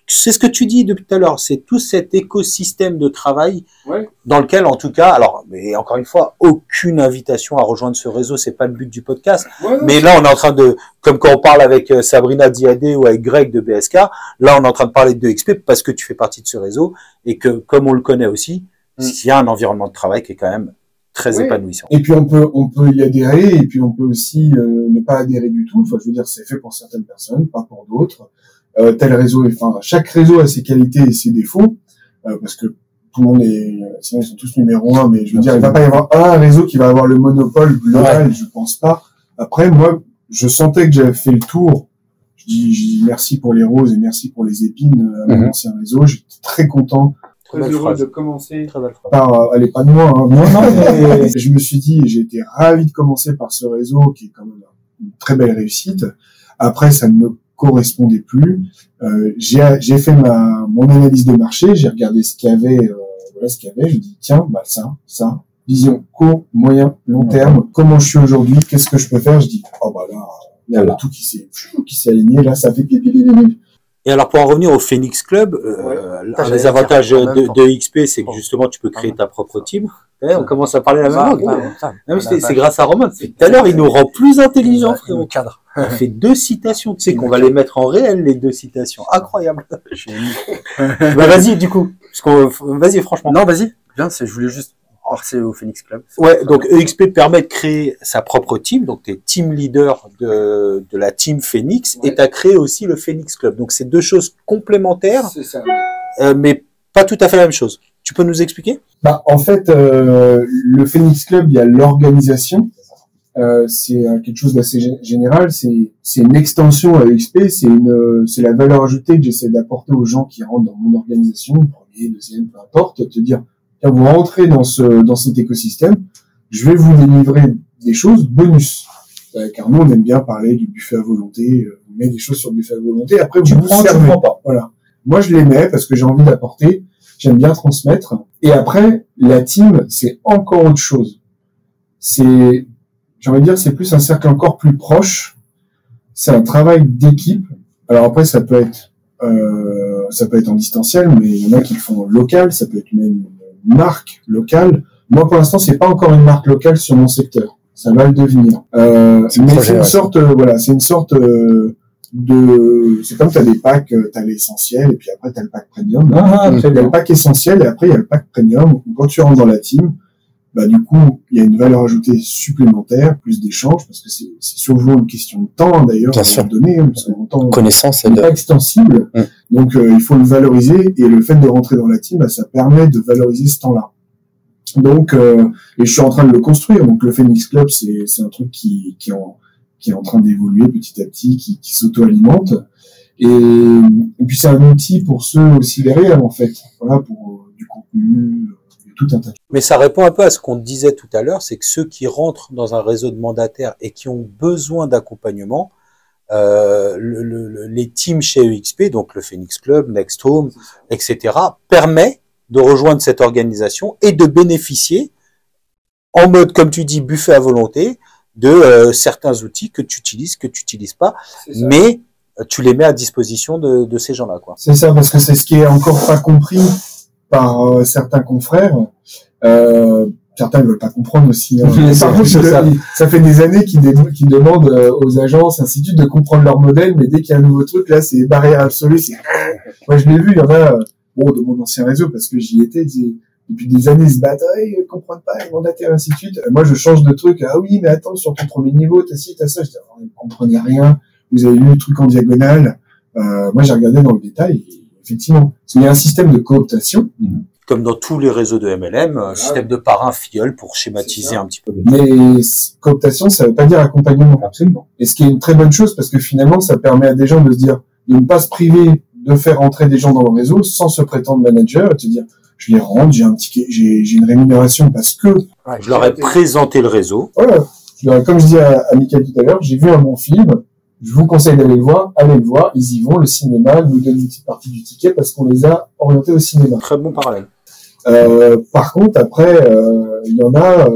C'est ce que tu dis depuis tout à l'heure, c'est tout cet écosystème de travail dans lequel, en tout cas, alors, mais encore une fois, aucune invitation à rejoindre ce réseau, c'est pas le but du podcast. Mais là, on est en train de, comme quand on parle avec Sabrina d'IAD ou avec Greg de BSK, là, on est en train de parler de EXP parce que tu fais partie de ce réseau et que, comme on le connaît aussi, il y a un environnement de travail qui est quand même très épanouissant. Et puis on peut y adhérer, et puis on peut aussi ne pas adhérer du tout. Enfin, je veux dire, c'est fait pour certaines personnes, pas pour d'autres. Tel réseau, enfin, chaque réseau a ses qualités et ses défauts, parce que tout le monde sinon ils sont tous numéro 1, mais je veux dire, il va pas y avoir un réseau qui va avoir le monopole global, je pense pas. Après, moi, je sentais que j'avais fait le tour. Je dis merci pour les roses et merci pour les épines à mon ancien réseau. J'étais très content. Très heureux de commencer. Très belle phrase. Elle est pas de moi, hein. Non, mais je me suis dit, j'ai été ravi de commencer par ce réseau qui est quand même une très belle réussite. Après, ça ne me correspondait plus. J'ai fait mon analyse de marché, j'ai regardé ce qu'il y avait, je dis, tiens, bah, ça, vision court, moyen, long terme, comment je suis aujourd'hui, qu'est-ce que je peux faire? Je dis, oh, bah, là, il y a tout qui s'est aligné, là, ça fait pipi. Et alors, pour en revenir au Phoenix Club, un des avantages de XP, c'est que justement, tu peux créer ta propre team. On commence à parler la même langue. C'est grâce à Romain. Tout à l'heure, il nous rend plus intelligents, frérot. On fait 2 citations. Tu sais qu'on va les mettre en réel, les 2 citations. Incroyable. Bah, vas-y, du coup. Vas-y, franchement. Non, vas-y. Bien, je voulais juste passer au Phoenix Club. Ouais, donc EXP permet de créer sa propre team. Donc, tu es team leader de la team Phoenix et tu as créé aussi le Phoenix Club. Donc, c'est 2 choses complémentaires, mais pas tout à fait la même chose. Tu peux nous expliquer? Bah, en fait, le Phoenix Club, il y a l'organisation. C'est quelque chose d'assez général. C'est une extension à EXP. C'est la valeur ajoutée que j'essaie d'apporter aux gens qui rentrent dans mon organisation, premier, deuxième, peu importe, te dire, vous rentrez dans cet écosystème, je vais vous délivrer des choses bonus. Car nous, on aime bien parler du buffet à volonté, on met des choses sur le buffet à volonté, après, vous prends pas. Voilà. Moi, je les mets parce que j'ai envie d'apporter. j'aime bien transmettre. Et après, la team, c'est encore autre chose. J'ai envie de dire, c'est plus un cercle encore plus proche. C'est un travail d'équipe. Alors après, ça peut être en distanciel, mais il y en a qui le font local, ça peut être même une marque locale. Moi, pour l'instant, c'est pas encore une marque locale sur mon secteur. Ça va le devenir. Mais c'est une sorte, c'est une sorte c'est comme t'as des packs, t'as l'essentiel, et puis après t'as le pack premium. Il y a le pack essentiel, et après il y a le pack premium. Quand tu rentres dans la team, bah, du coup, il y a une valeur ajoutée supplémentaire, plus d'échanges, parce que c'est souvent une question de temps, d'ailleurs, à un moment donné, parce que le temps connaissance n'est pas extensible. Donc, il faut le valoriser, et le fait de rentrer dans la team, bah, ça permet de valoriser ce temps-là. Donc, et je suis en train de le construire. Donc, le Phoenix Club, c'est un truc qui est en train d'évoluer petit à petit, qui s'auto-alimente. Et puis, c'est un outil pour ceux aussi derrière, en fait. Voilà, pour du contenu, tout un tas de choses. Mais ça répond un peu à ce qu'on disait tout à l'heure, c'est que ceux qui rentrent dans un réseau de mandataires et qui ont besoin d'accompagnement, les teams chez EXP, donc le Phoenix Club, Next Home, etc., permet de rejoindre cette organisation et de bénéficier, en mode, comme tu dis, buffet à volonté, de certains outils que tu utilises pas, mais tu les mets à disposition de ces gens-là, quoi. C'est ça, parce que c'est ce qui est encore pas compris par certains confrères. Certains ne veulent pas comprendre aussi. Hein. Par contre, ça fait des années qu'ils demandent aux agences, ainsi de suite, de comprendre leur modèle, mais dès qu'il y a un nouveau truc, là, c'est barrière absolue. Moi, je l'ai vu, il y en a, de mon ancien réseau, parce que j'y étais, depuis des années, ils se battent, ils comprennent pas, les mandataires, ainsi de suite. Moi, je change de truc. Ah oui, mais attends, sur ton premier niveau, t'as ci, t'as ça. Je dis, vous ne comprenez rien. Vous avez lu le truc en diagonale. Moi, j'ai regardé dans le détail. Et effectivement, il y a un système de cooptation. Comme dans tous les réseaux de MLM, système de parrain-filleul pour schématiser un petit peu. Mais cooptation, ça veut pas dire accompagnement. Absolument. Et ce qui est une très bonne chose, parce que finalement, ça permet à des gens de se dire, de ne pas se priver de faire entrer des gens dans le réseau sans se prétendre manager, et de se dire, je les rentre, j'ai un ticket, j'ai une rémunération parce que... Je leur ai présenté le réseau. Voilà. Comme je dis à Mickaël tout à l'heure, j'ai vu un bon film, je vous conseille d'aller le voir, allez le voir, ils y vont, le cinéma nous donne une petite partie du ticket parce qu'on les a orientés au cinéma. Très bon parallèle. Par contre, après, il y en a,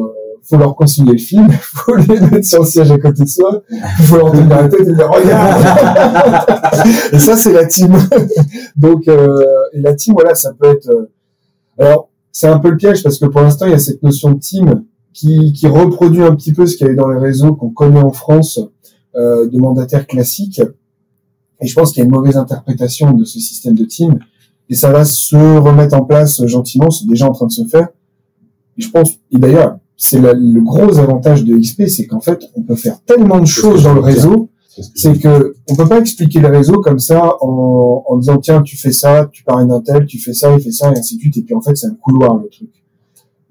faut leur conseiller le film, faut les mettre sur le siège à côté de soi, faut leur tenir la tête et dire regarde. Et ça, c'est la team. Donc, et la team, voilà, ça peut être. Alors, c'est un peu le piège parce que pour l'instant, il y a cette notion de team qui reproduit un petit peu ce qu'il y a eu dans les réseaux qu'on connaît en France de mandataires classiques. Et je pense qu'il y a une mauvaise interprétation de ce système de team. Et ça va se remettre en place gentiment, c'est déjà en train de se faire. Et je pense, et d'ailleurs, c'est le gros avantage de XP, c'est qu'en fait, on peut faire tellement de choses dans le réseau, c'est que on peut pas expliquer le réseau comme ça en disant tiens, tu fais ça, tu parraines un tel, tu fais ça, il fait ça, et ainsi de suite. Et puis en fait, c'est un couloir le truc.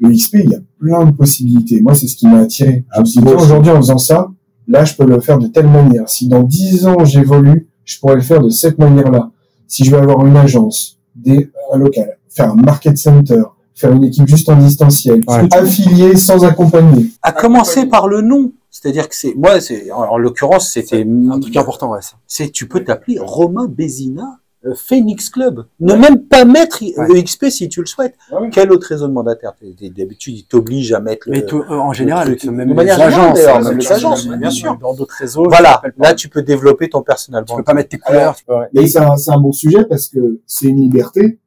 Le XP, il y a plein de possibilités. Moi, c'est ce qui m'a attiré. Je me suis dit, aujourd'hui, en faisant ça, là, je peux le faire de telle manière. Si dans 10 ans, j'évolue, je pourrais le faire de cette manière-là. Si je veux avoir une agence, un local, faire un market center, faire une équipe juste en distanciel, affilié sans accompagner. À commencer par le nom. C'est-à-dire que en l'occurrence, c'était un truc important, ça. Tu peux t'appeler Romain Bézina, Phoenix Club. Ne même pas mettre EXP si tu le souhaites. Quel autre réseau de mandataires? D'habitude, ils t'obligent à mettre mais en général, même les agences, bien sûr. Dans d'autres réseaux. Voilà. Là, tu peux développer ton personnel branding. Tu peux pas mettre tes couleurs. Et c'est un bon sujet parce que c'est une liberté.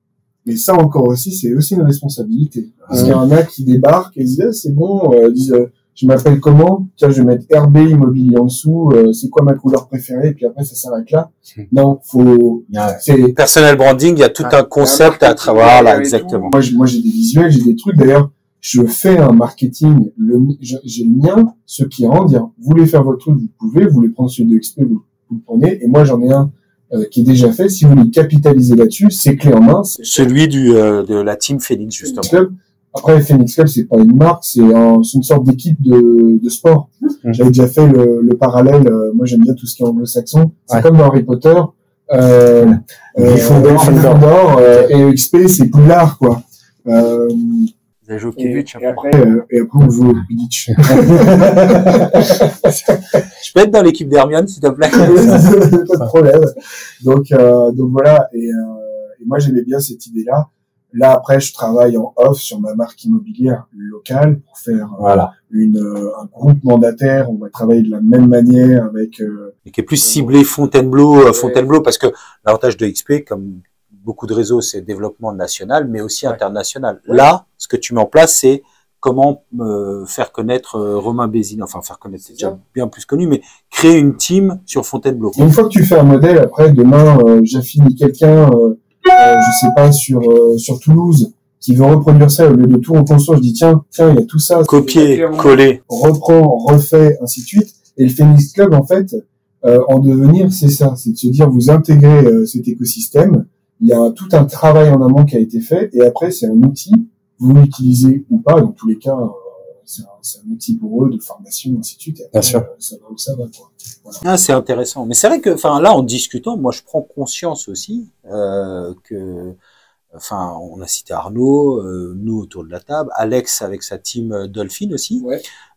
Mais ça encore aussi, c'est aussi une responsabilité. Parce qu'il y en a qui débarquent et disent, c'est bon, disent, je m'appelle comment? Tiens, je vais mettre RB Immobilier en dessous, c'est quoi ma couleur préférée? Et puis après, ça s'arrête là. Non, c'est personnel branding, il y a tout un concept à travers, là, exactement. Moi, j'ai des visuels, j'ai des trucs. D'ailleurs, je fais un marketing, j'ai le mien, ceux qui rentrent, dire, vous voulez faire votre truc, vous pouvez, vous voulez prendre celui de XP, vous le prenez. Et moi, j'en ai un qui est déjà fait. Si vous voulez capitaliser là-dessus, c'est clé en main. Celui de la team Phoenix, justement. Club. Après, Phoenix Club, c'est pas une marque, c'est une sorte d'équipe de sport. J'avais déjà fait le parallèle. Moi, j'aime bien tout ce qui est anglo-saxon. C'est comme dans Harry Potter. Gryffondor et XP, c'est Poudlard, quoi. Vous avez joué au Quidditch après, on joue au Quidditch. Je peux être dans l'équipe d'Hermione, s'il te plaît. Pas de problème. Donc voilà. Et moi, j'aimais bien cette idée-là. Là, après, je travaille en off sur ma marque immobilière locale pour faire un groupe mandataire. On va travailler de la même manière avec... et qui est plus ciblé Fontainebleau, parce que l'avantage de XP, comme beaucoup de réseaux, c'est développement national, mais aussi international. Là, ce que tu mets en place, c'est comment faire connaître Romain Bézine, enfin faire connaître, c'est déjà bien plus connu, mais créer une team sur Fontainebleau. Une fois que tu fais un modèle, après, demain, j'affilie quelqu'un... je sais pas, sur Toulouse, qui veut reproduire ça, au lieu de tout reconstruire, je dis tiens, il y a tout ça. Copier, coller. Reprend, refait, ainsi de suite. Et le Phoenix Club, en fait, en devenir, c'est ça. C'est de se dire, vous intégrez cet écosystème. Il y a tout un travail en amont qui a été fait. Et après, c'est un outil. Vous l'utilisez ou pas. Dans tous les cas, c'est un outil pour eux de formation, ainsi de suite. Et après, bien sûr. Ça va où ça va, quoi. Voilà. Ah, c'est intéressant. Mais c'est vrai que, enfin, là, en discutant, moi, je prends conscience aussi que, enfin, on a cité Arnaud, nous autour de la table, Alex avec sa team Dolphin aussi.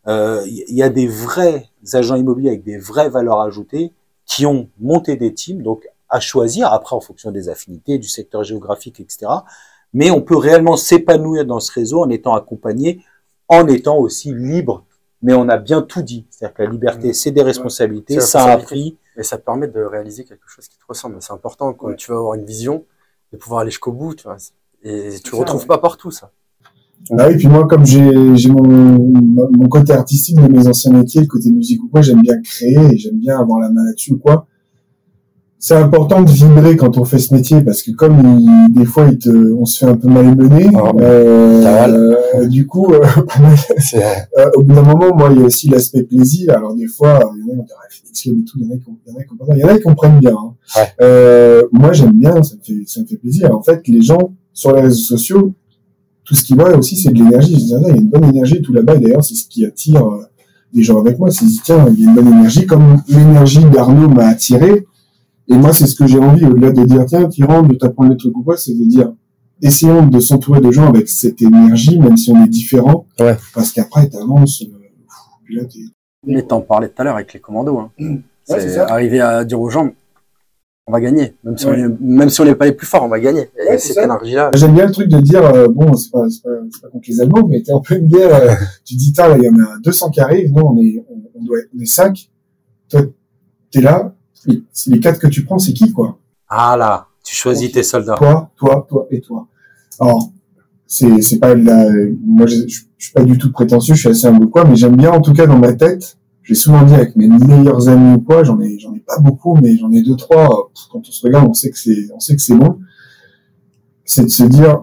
Il y a des vrais agents immobiliers avec des vraies valeurs ajoutées qui ont monté des teams, donc à choisir après en fonction des affinités, du secteur géographique, etc. Mais on peut réellement s'épanouir dans ce réseau en étant accompagné, en étant aussi libre. Mais on a bien tout dit. C'est-à-dire que la liberté, c'est des responsabilités, ça a un prix. Et ça te permet de réaliser quelque chose qui te ressemble. C'est important quand tu vas avoir une vision, de pouvoir aller jusqu'au bout, tu vois. Et tu retrouves pas partout, ça. Ah oui, puis moi, comme j'ai mon côté artistique de mes anciens métiers, le côté musique ou quoi, j'aime bien créer et j'aime bien avoir la main là-dessus ou quoi. C'est important de vibrer quand on fait ce métier parce que comme des fois on se fait un peu malmener, du coup, au bout d'un moment, moi, il y a aussi l'aspect plaisir. Alors des fois, il y en a qui ont Phoenix Club et tout, il y en a qui comprennent bien. Hein. Moi, j'aime bien, ça me fait plaisir. En fait, les gens sur les réseaux sociaux, tout ce qu'ils voient aussi, c'est de l'énergie. Je dis, il y a une bonne énergie tout là-bas. Et d'ailleurs, c'est ce qui attire des gens avec moi. C'est tiens, il y a une bonne énergie, comme l'énergie d'Arnaud m'a attiré. Et moi, c'est ce que j'ai envie, au-delà de dire, tiens, tu rentres, de t'apprendre des trucs ou quoi, c'est de dire, essayons de s'entourer de gens avec cette énergie, même si on est différents. Ouais. Parce qu'après, t'avances, puis là, Mais t'en parlais tout à l'heure avec les commandos, hein. C'est arriver à dire aux gens, on va gagner. Même si on n'est pas les plus forts, on va gagner. Et cette énergie-là. J'aime bien le truc de dire, bon, c'est pas contre les Allemands, mais t'es en pleine guerre, tu dis, là, il y en a 200 qui arrivent, nous, on est 5. Toi, t'es là. C'est les 4 que tu prends, c'est qui, quoi? Ah là, tu choisis tes soldats. Toi et toi. Alors, c'est pas moi, je suis pas du tout prétentieux, je suis assez humble ou quoi, mais j'aime bien, en tout cas, dans ma tête, j'ai souvent dit avec mes meilleurs amis ou quoi, j'en ai pas beaucoup, mais j'en ai 2-3, quand on se regarde, on sait que c'est bon. C'est de se dire,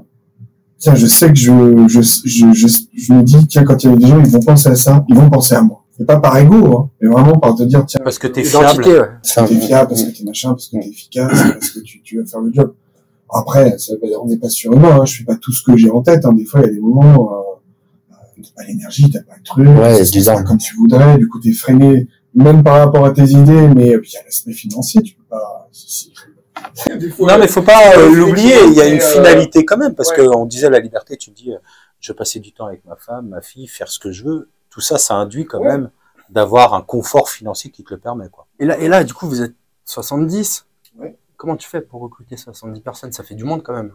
tiens, je sais que je me dis, tiens, quand il y a des gens, ils vont penser à ça, ils vont penser à moi. Et pas par ego, hein, mais vraiment par te dire, tiens, parce que t'es fiable, t'es fiable, parce que t'es machin, parce que t'es efficace, parce que tu vas faire le job. Après, on n'est pas surhumain, hein, je fais pas tout ce que j'ai en tête, hein, des fois, il y a des moments, t'as pas l'énergie, t'as pas le truc, c'est pas comme tu voudrais, du coup, t'es freiné, même par rapport à tes idées, mais puis il y a l'aspect financier, tu peux pas, non, mais faut pas l'oublier, il y a une finalité quand même, parce que on disait la liberté, tu dis, je passais du temps avec ma femme, ma fille, faire ce que je veux. Tout ça, ça induit quand même d'avoir un confort financier qui te le permet, quoi. Et là, du coup, vous êtes 70. Ouais. Comment tu fais pour recruter 70 personnes? Ça fait du monde quand même.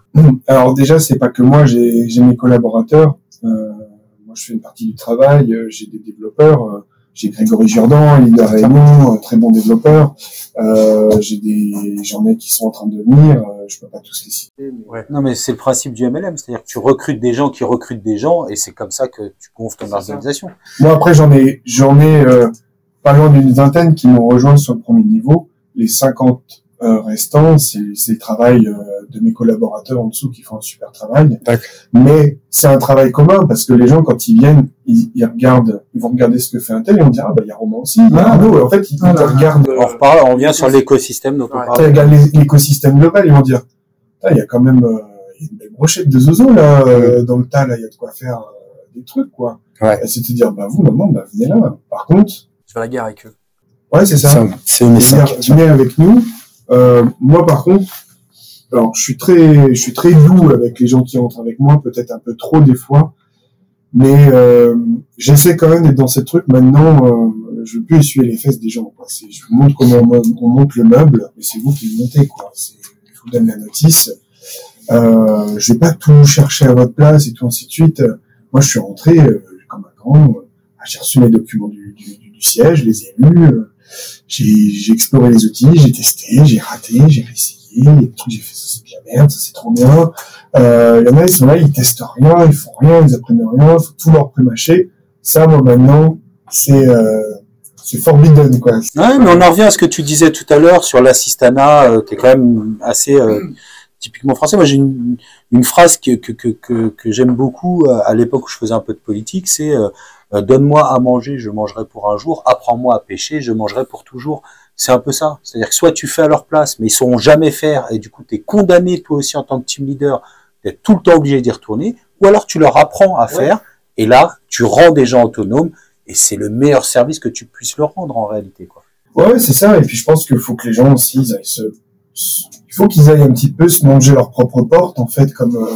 Alors déjà, c'est pas que moi, j'ai mes collaborateurs. Moi, je fais une partie du travail. J'ai des développeurs. J'ai Grégory Jourdan, leader Raymond, très bon développeur. J'en ai qui sont en train de venir. Je peux pas tous les citer. Mais... Non, mais c'est le principe du MLM, c'est-à-dire que tu recrutes des gens qui recrutent des gens, et c'est comme ça que tu gonfles ton organisation. Moi, après, j'en ai pas loin d'une vingtaine qui m'ont rejoint sur le premier niveau. Les 50 restants, c'est le travail de mes collaborateurs en dessous qui font un super travail. Mais c'est un travail commun parce que les gens, quand ils viennent, ils vont regarder ce que fait un tel et on dira, il y a Romain aussi, il y a Arnaud. En fait, ils regardent. On revient sur l'écosystème dont on parle. Ils regardent l'écosystème global, ils vont dire, il y a quand même une belle brochette de zozo là dans le tas, là, il y a de quoi faire des trucs, quoi. Et c'est de dire, vous, maintenant, venez là. Par contre, tu fais la guerre avec eux. Ouais, c'est ça. C'est une venez avec nous. Moi, par contre, alors je suis très doux avec les gens qui entrent avec moi, peut-être un peu trop des fois, mais j'essaie quand même d'être dans ces trucs. Maintenant, je veux plus essuyer les fesses des gens, quoi. Je vous montre comment on monte le meuble, mais c'est vous qui le montez, quoi. Je vous donne la notice. Je vais pas tout chercher à votre place et tout ainsi de suite. Moi, je suis rentré comme un grand. J'ai reçu mes documents du siège, je les ai lus. J'ai exploré les outils, j'ai testé, j'ai raté, j'ai réessayé. Il y a des trucs, j'ai fait ça, c'est de la merde, ça c'est trop bien. Il y en a, ils sont là, ils testent rien, ils font rien, ils apprennent rien, il faut tout leur prémâcher. Ça, moi, maintenant, c'est forbidden, quoi. Ouais, mais on en revient à ce que tu disais tout à l'heure sur l'assistanat, qui est quand même assez typiquement français. Moi, j'ai une phrase que j'aime beaucoup à l'époque où je faisais un peu de politique, c'est donne-moi à manger, je mangerai pour un jour, apprends-moi à pêcher, je mangerai pour toujours. C'est un peu ça. C'est-à-dire que soit tu fais à leur place, mais ils sauront jamais faire, et du coup, tu es condamné, toi aussi, en tant que team leader, d'être tout le temps obligé d'y retourner, ou alors tu leur apprends à faire, et là, tu rends des gens autonomes, et c'est le meilleur service que tu puisses leur rendre, en réalité, quoi. Ouais, c'est ça. Et puis, je pense qu'il faut que les gens aussi, il faut qu'ils aillent un petit peu se manger leur propre porte, en fait, comme,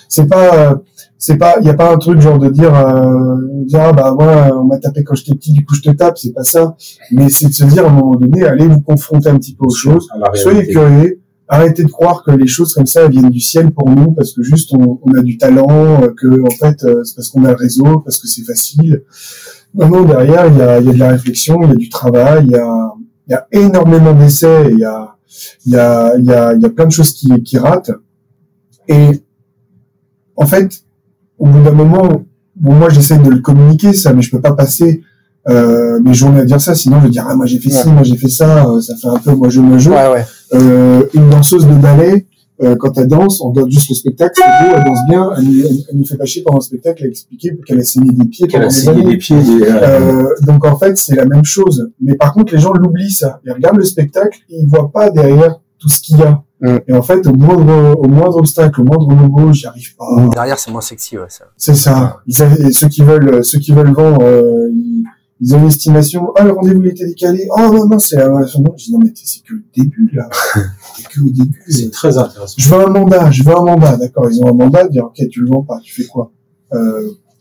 c'est pas, il y a pas un truc genre de dire ah bah moi on m'a tapé quand j'étais petit, du coup je te tape, c'est pas ça. Mais c'est de se dire à un moment donné, allez vous confronter un petit peu aux choses, soyez curieux, arrêtez de croire que les choses comme ça viennent du ciel pour nous parce que juste on a du talent, que en fait c'est parce qu'on a le réseau, parce que c'est facile. Non, derrière il y a de la réflexion, il y a du travail, il y a énormément d'essais, il y a plein de choses qui ratent. Et en fait, au bout d'un moment, bon, moi j'essaie de le communiquer ça, mais je peux pas passer mes journées à dire ça, sinon je vais dire ah moi j'ai fait ci, moi j'ai fait ça, ça fait un peu moi je me joue. Une danseuse de ballet, quand elle danse, on regarde juste le spectacle, c'est beau, elle danse bien, elle nous fait pas chier pendant le spectacle à expliquer qu'elle a saigné des pieds, donc en fait c'est la même chose. Mais par contre les gens l'oublient ça, ils regardent le spectacle et ils voient pas derrière tout ce qu'il y a. Et en fait, au moindre obstacle, au moindre logo, j'y arrive pas. Derrière, c'est moins sexy, ouais, ça. C'est ça. Ceux qui veulent vendre, ils ont une estimation. Ah, le rendez-vous, il était décalé. Oh, non, c'est la non. Je dis, non, mais c'est que le début, là. C'est que au début. C'est très intéressant. Je veux un mandat. D'accord. Ils ont un mandat, dire, ok, tu le vends pas. Tu fais quoi?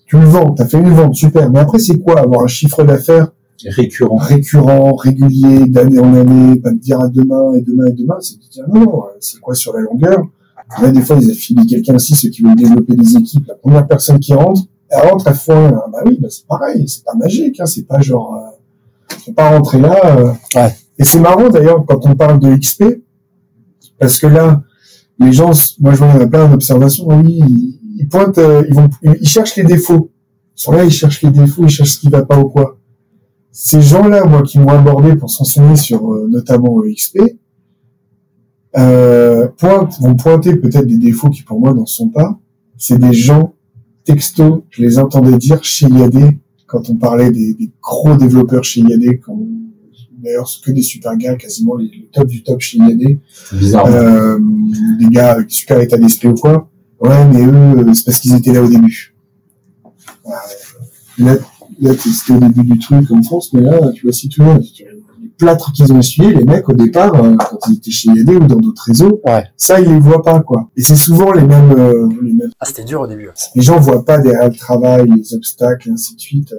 Tu le vends. T'as fait une vente. Super. Mais après, c'est quoi? Avoir un chiffre d'affaires récurrent, régulier, d'année en année, pas de dire à demain, c'est de dire non, c'est quoi sur la longueur. Là, des fois, ils affilient quelqu'un aussi, ceux qui veulent développer des équipes. La première personne qui rentre, elle foire. Bah oui, bah c'est pareil, c'est pas magique, hein, c'est pas genre, faut pas rentrer là. Et c'est marrant d'ailleurs quand on parle de XP, parce que là, les gens, moi je vois, il y en a plein d'observations, oui, ils pointent, ils cherchent les défauts. Ils sont là, ils cherchent les défauts, ils cherchent ce qui va pas ou quoi. Ces gens-là, moi, qui m'ont abordé pour s'enseigner sur notamment XP, vont pointer peut-être des défauts qui pour moi n'en sont pas. C'est des gens texto, je les entendais dire chez IAD quand on parlait des gros développeurs chez IAD, d'ailleurs c'est que des super gars, quasiment les top du top chez IAD. C'est bizarre. Des gars avec super état d'esprit ou quoi. Ouais, mais eux, c'est parce qu'ils étaient là au début. Là, c'était au début du truc en France, mais là, tu vois, si tu veux, les plâtres qu'ils ont essuyés, les mecs, au départ, quand ils étaient chez IAD ou dans d'autres réseaux, ça, ils les voient pas, quoi. Et c'est souvent les mêmes. Ah, c'était dur au début. Les gens voient pas derrière le travail, les obstacles, et ainsi de suite.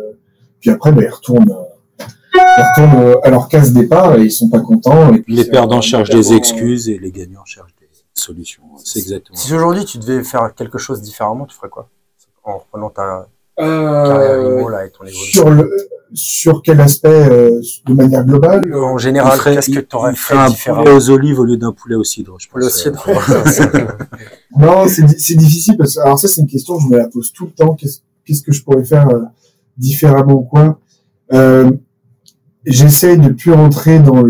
Puis après, ils retournent à leur case départ et ils sont pas contents. Et puis, les perdants cherchent des excuses et les gagnants cherchent des solutions. C'est exactement. Si aujourd'hui tu devais faire quelque chose différemment, tu ferais quoi? En reprenant ta carrière IMO, là, et ton évolution. Sur quel aspect, de manière globale? En général, qu'est-ce que tu aurais fait différemment? Un poulet aux olives au lieu d'un poulet au cidre, je pense. Poulet au cidre. Non, c'est difficile parce que, alors ça, c'est une question, je me la pose tout le temps. Qu'est-ce que je pourrais faire différemment ou quoi? J'essaie de plus rentrer dans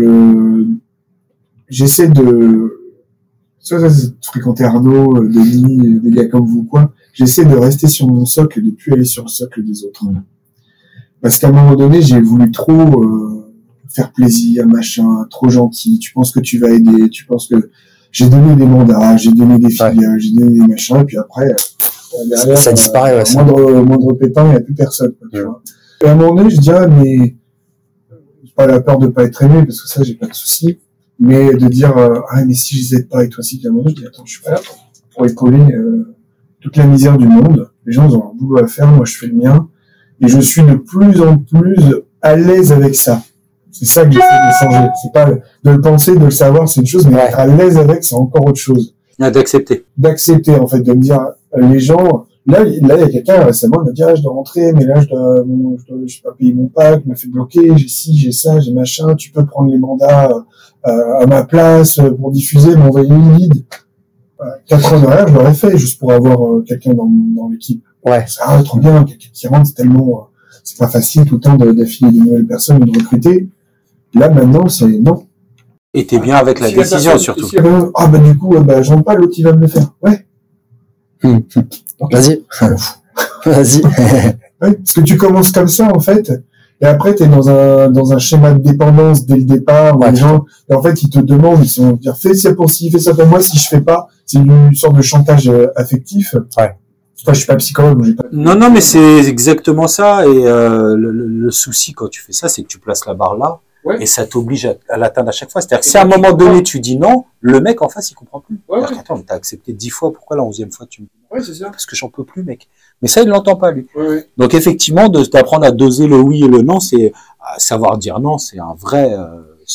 ça, c'est de fréquenter Arnaud, Denis, des gars comme vous, quoi. J'essaie de rester sur mon socle et de plus aller sur le socle des autres. Parce qu'à un moment donné, j'ai voulu trop faire plaisir, machin, trop gentil. Tu penses que tu vas aider, tu penses que j'ai donné des mandats, j'ai donné des filiales, j'ai donné des machins, et puis après, derrière, ça disparaît. Moindre pépin, il n'y a plus personne. Quoi, tu vois. Et à un moment donné, je dis mais j'ai pas la peur de pas être aimé, parce que ça, j'ai pas de souci. Mais de dire mais si je les aide pas et toi aussi, à un moment donné, je dis attends, je suis pas là pour épauler toute la misère du monde. Les gens ont un boulot à faire, moi je fais le mien. Et je suis de plus en plus à l'aise avec ça. C'est ça que j'essaie de changer. C'est pas de le penser, de le savoir, c'est une chose, mais être à l'aise avec, c'est encore autre chose. D'accepter. D'accepter, en fait, de me dire, les gens, là, il y a quelqu'un récemment, il m'a dit, ah, je dois rentrer, mais là, je sais pas payer mon pack, il m'a fait bloquer, j'ai ci, j'ai ça, j'ai machin, tu peux prendre les mandats, à ma place, pour diffuser, m'envoyer une lead. 4 heures d'horaire, je l'aurais fait, juste pour avoir quelqu'un dans l'équipe. Ouais. Ça, trop bien, quelqu'un qui rentre, c'est tellement, c'est pas facile tout le temps d'affilier de nouvelles personnes ou de recruter. Là, maintenant, c'est non. Et t'es bien avec la décision, surtout. Ah, bah, du coup, j'en pas, l'autre, il va me le faire. Ouais. Vas-y. Vas-y. Ouais, parce que tu commences comme ça, en fait. Et après, t'es dans un schéma de dépendance dès le départ, où les gens, et en fait, ils te demandent, ils sont dire, fais ça pour ci, fais ça pour moi, si je fais pas, c'est une sorte de chantage affectif. Ouais. Enfin, je suis pas psychologue, j'ai pas... Non, mais c'est exactement ça. Et le souci quand tu fais ça, c'est que tu places la barre là, et ça t'oblige à l'atteindre à chaque fois. C'est-à-dire que si à un moment donné tu dis non, le mec en face il comprend plus. Attends, mais t'as accepté 10 fois, pourquoi la 11e fois tu me dis non? Ouais, c'est ça. Parce que j'en peux plus, mec. Mais ça, il l'entend pas, lui. Ouais. Donc effectivement, d'apprendre à doser le oui et le non, c'est savoir dire non, c'est un vrai.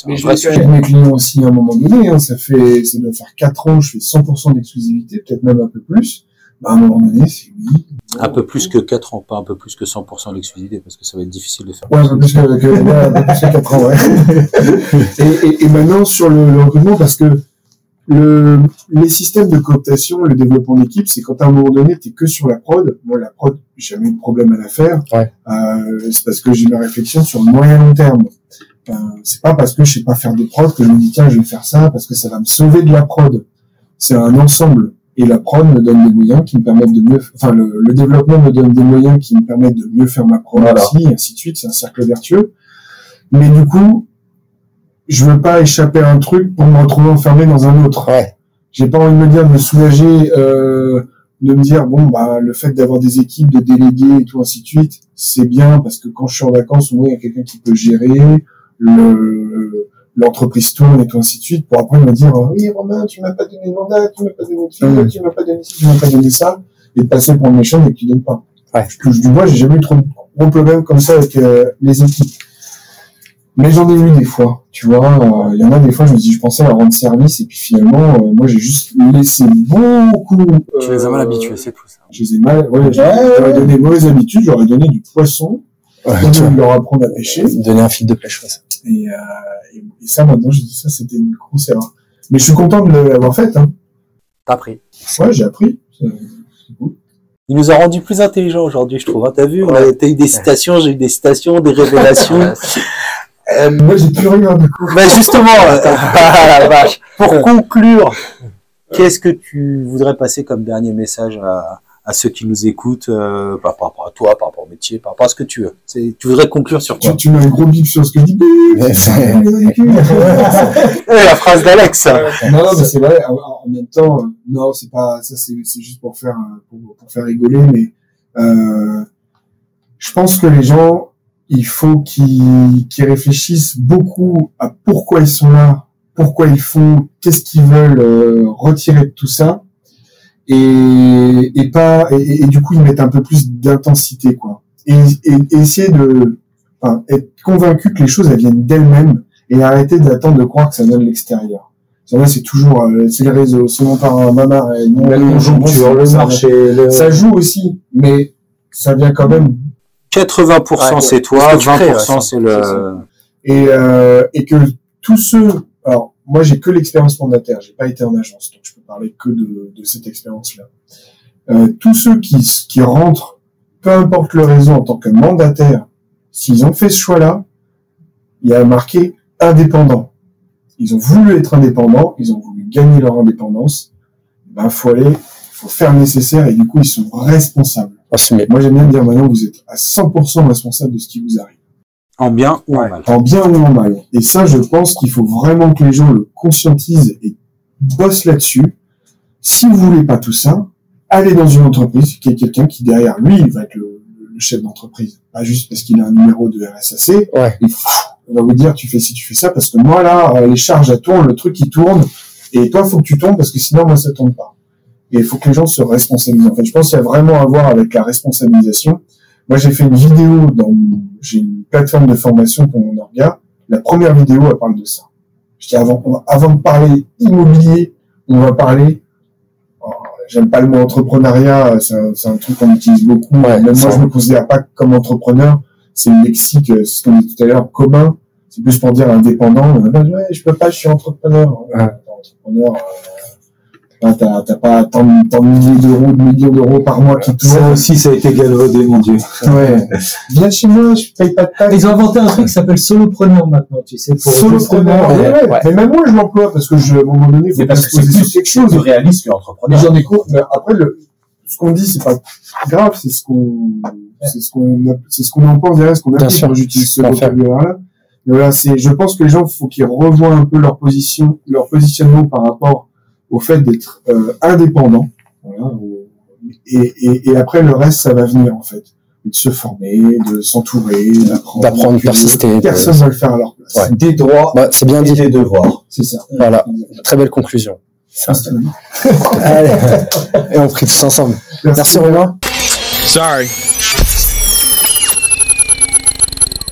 Mais je l'ai fait avec mes clients aussi à un moment donné. Hein, ça doit faire 4 ans, je fais 100% d'exclusivité, peut-être même un peu plus. Bah, à un moment donné, c'est oui. Un peu plus que 4 ans, pas un peu plus que 100% l'exclusivité, parce que ça va être difficile de faire. Ouais, un peu plus que 4 ans, ouais. et maintenant, sur le recrutement, parce que les systèmes de cooptation, le développement d'équipe, c'est quand à un moment donné, t'es que sur la prod. Moi, la prod, j'ai jamais eu de problème à la faire. Ouais. C'est parce que j'ai ma réflexion sur le moyen long terme. C'est pas parce que je sais pas faire de prod que je me dis, tiens, je vais faire ça parce que ça va me sauver de la prod. C'est un ensemble. Et la prod me donne des moyens qui me permettent de mieux, enfin, le développement me donne des moyens qui me permettent de mieux faire ma prod aussi, et ainsi de suite. C'est un cercle vertueux. Mais du coup, je veux pas échapper à un truc pour me retrouver enfermé dans un autre. Ouais. J'ai pas envie de me dire, de me soulager, de me dire, bon, bah, le fait d'avoir des équipes, de déléguer et tout, ainsi de suite, c'est bien parce que quand je suis en vacances, au moins, il y a quelqu'un qui peut gérer, l'entreprise tourne et tout, ainsi de suite, pour après me dire, oui, Romain, tu m'as pas donné de mandat, tu m'as pas donné de fil, tu m'as pas donné ci, tu m'as pas donné ça, et de passer pour le méchant et que tu donnes pas. Ouais. Je touche du bois, j'ai jamais eu trop de gros problèmes comme ça avec les équipes. Mais j'en ai eu des fois, tu vois, il y en a des fois, je me dis, je pensais à rendre service, et puis finalement, moi, j'ai juste laissé beaucoup... Tu les as mal habitués, c'est tout ça. Je les ai mal, ouais, j'aurais donné de mauvaises habitudes, j'aurais donné du poisson, de leur apprendre à pêcher. Donner un fil de pêche, ouais, ça. Et ça, maintenant, je dis ça, c'était une grosse erreur. Mais je suis content de l'avoir faite, hein. T'as appris. Ouais, j'ai appris. C'est cool. Il nous a rendu plus intelligents aujourd'hui, je trouve. Hein, t'as vu, t'as eu des citations, j'ai eu des citations, des révélations. Moi, j'ai plus rien, du coup. Ben justement, la vache. Pour conclure, qu'est-ce que tu voudrais passer comme dernier message à ceux qui nous écoutent, par rapport à toi, par rapport au métier, par rapport à ce que tu veux? Tu voudrais conclure sur quoi? Tu mets un gros bip sur ce que je dis. La phrase d'Alex. Non, mais c'est vrai. En même temps, non, c'est pas ça. C'est juste pour faire rigoler. Mais je pense que les gens, il faut qu'ils réfléchissent beaucoup à pourquoi ils sont là, pourquoi ils font, qu'est-ce qu'ils veulent retirer de tout ça. Et du coup ils mettent un peu plus d'intensité, quoi, et essayer être convaincu que les choses elles viennent d'elles-mêmes et arrêter d'attendre de croire que ça vient de l'extérieur. C'est toujours c'est les réseaux, c'est non par maman, la conjoncture, le marché, ça joue aussi, mais ça vient quand même 80% c'est toi, 20% c'est le... Et que tous ceux, alors moi j'ai que l'expérience mandataire, j'ai pas été en agence, donc je peux parler que de cette expérience-là. Tous ceux qui rentrent, peu importe le réseau en tant que mandataire, s'ils ont fait ce choix-là, il y a marqué indépendant. Ils ont voulu être indépendants, ils ont voulu gagner leur indépendance. Ben faut faire le nécessaire et du coup ils sont responsables. Moi j'aime bien dire maintenant vous êtes à 100% responsable de ce qui vous arrive. En bien ou en mal. En bien ou en mal. Et ça, je pense qu'il faut vraiment que les gens le conscientisent et bossent là-dessus. Si vous voulez pas tout ça, allez dans une entreprise qui est quelqu'un qui derrière lui, il va être le chef d'entreprise. Pas juste parce qu'il a un numéro de RSAC. Ouais. Et on va vous dire, tu fais ci, tu fais ça, parce que moi, là, les charges, elles tournent, le truc, il tourne. Et toi, faut que tu tournes parce que sinon, moi, ça tourne pas. Et il faut que les gens se responsabilisent. En fait, je pense qu'il y a vraiment à voir avec la responsabilisation. Moi, j'ai fait une vidéo j'ai une plateforme de formation pour mon orga. La première vidéo, elle parle de ça. Je dis avant de parler immobilier, on va parler j'aime pas le mot entrepreneuriat, c'est un truc qu'on utilise beaucoup. Ouais, même moi, je me considère pas comme entrepreneur. C'est le lexique, ce qu'on dit tout à l'heure, commun. C'est plus pour dire indépendant. Ouais, je peux pas, je suis entrepreneur. Ouais. Entrepreneur, t'as pas tant de millions d'euros par mois qui tournent. Ça aussi, ça a été galvaudé, mon Dieu. Ouais. Viens chez moi, je paye pas de taxes. Ils ont inventé un truc qui s'appelle solopreneur maintenant, tu sais, pour solopreneur. Ouais. Mais même moi, je l'emploie parce que à un moment donné, faut pas se poser sur quelque chose. Plus réaliste que entrepreneur. J'en ai cours. Mais après, ce qu'on dit, c'est pas grave, c'est ce qu'on en pense derrière, ce qu'on applique quand j'utilise ce vocabulaire-là. Mais voilà, je pense que les gens, faut qu'ils revoient un peu leur positionnement par rapport au fait d'être indépendant, voilà, et après le reste ça va venir en fait, et de se former, de s'entourer, d'apprendre, persister. Personne va le faire à leur place. Ouais. Des droits, c'est bien dit. Des devoirs. C'est ça. Voilà, très belle conclusion. Allez, et on prie tous ensemble. Merci Romain. Sorry.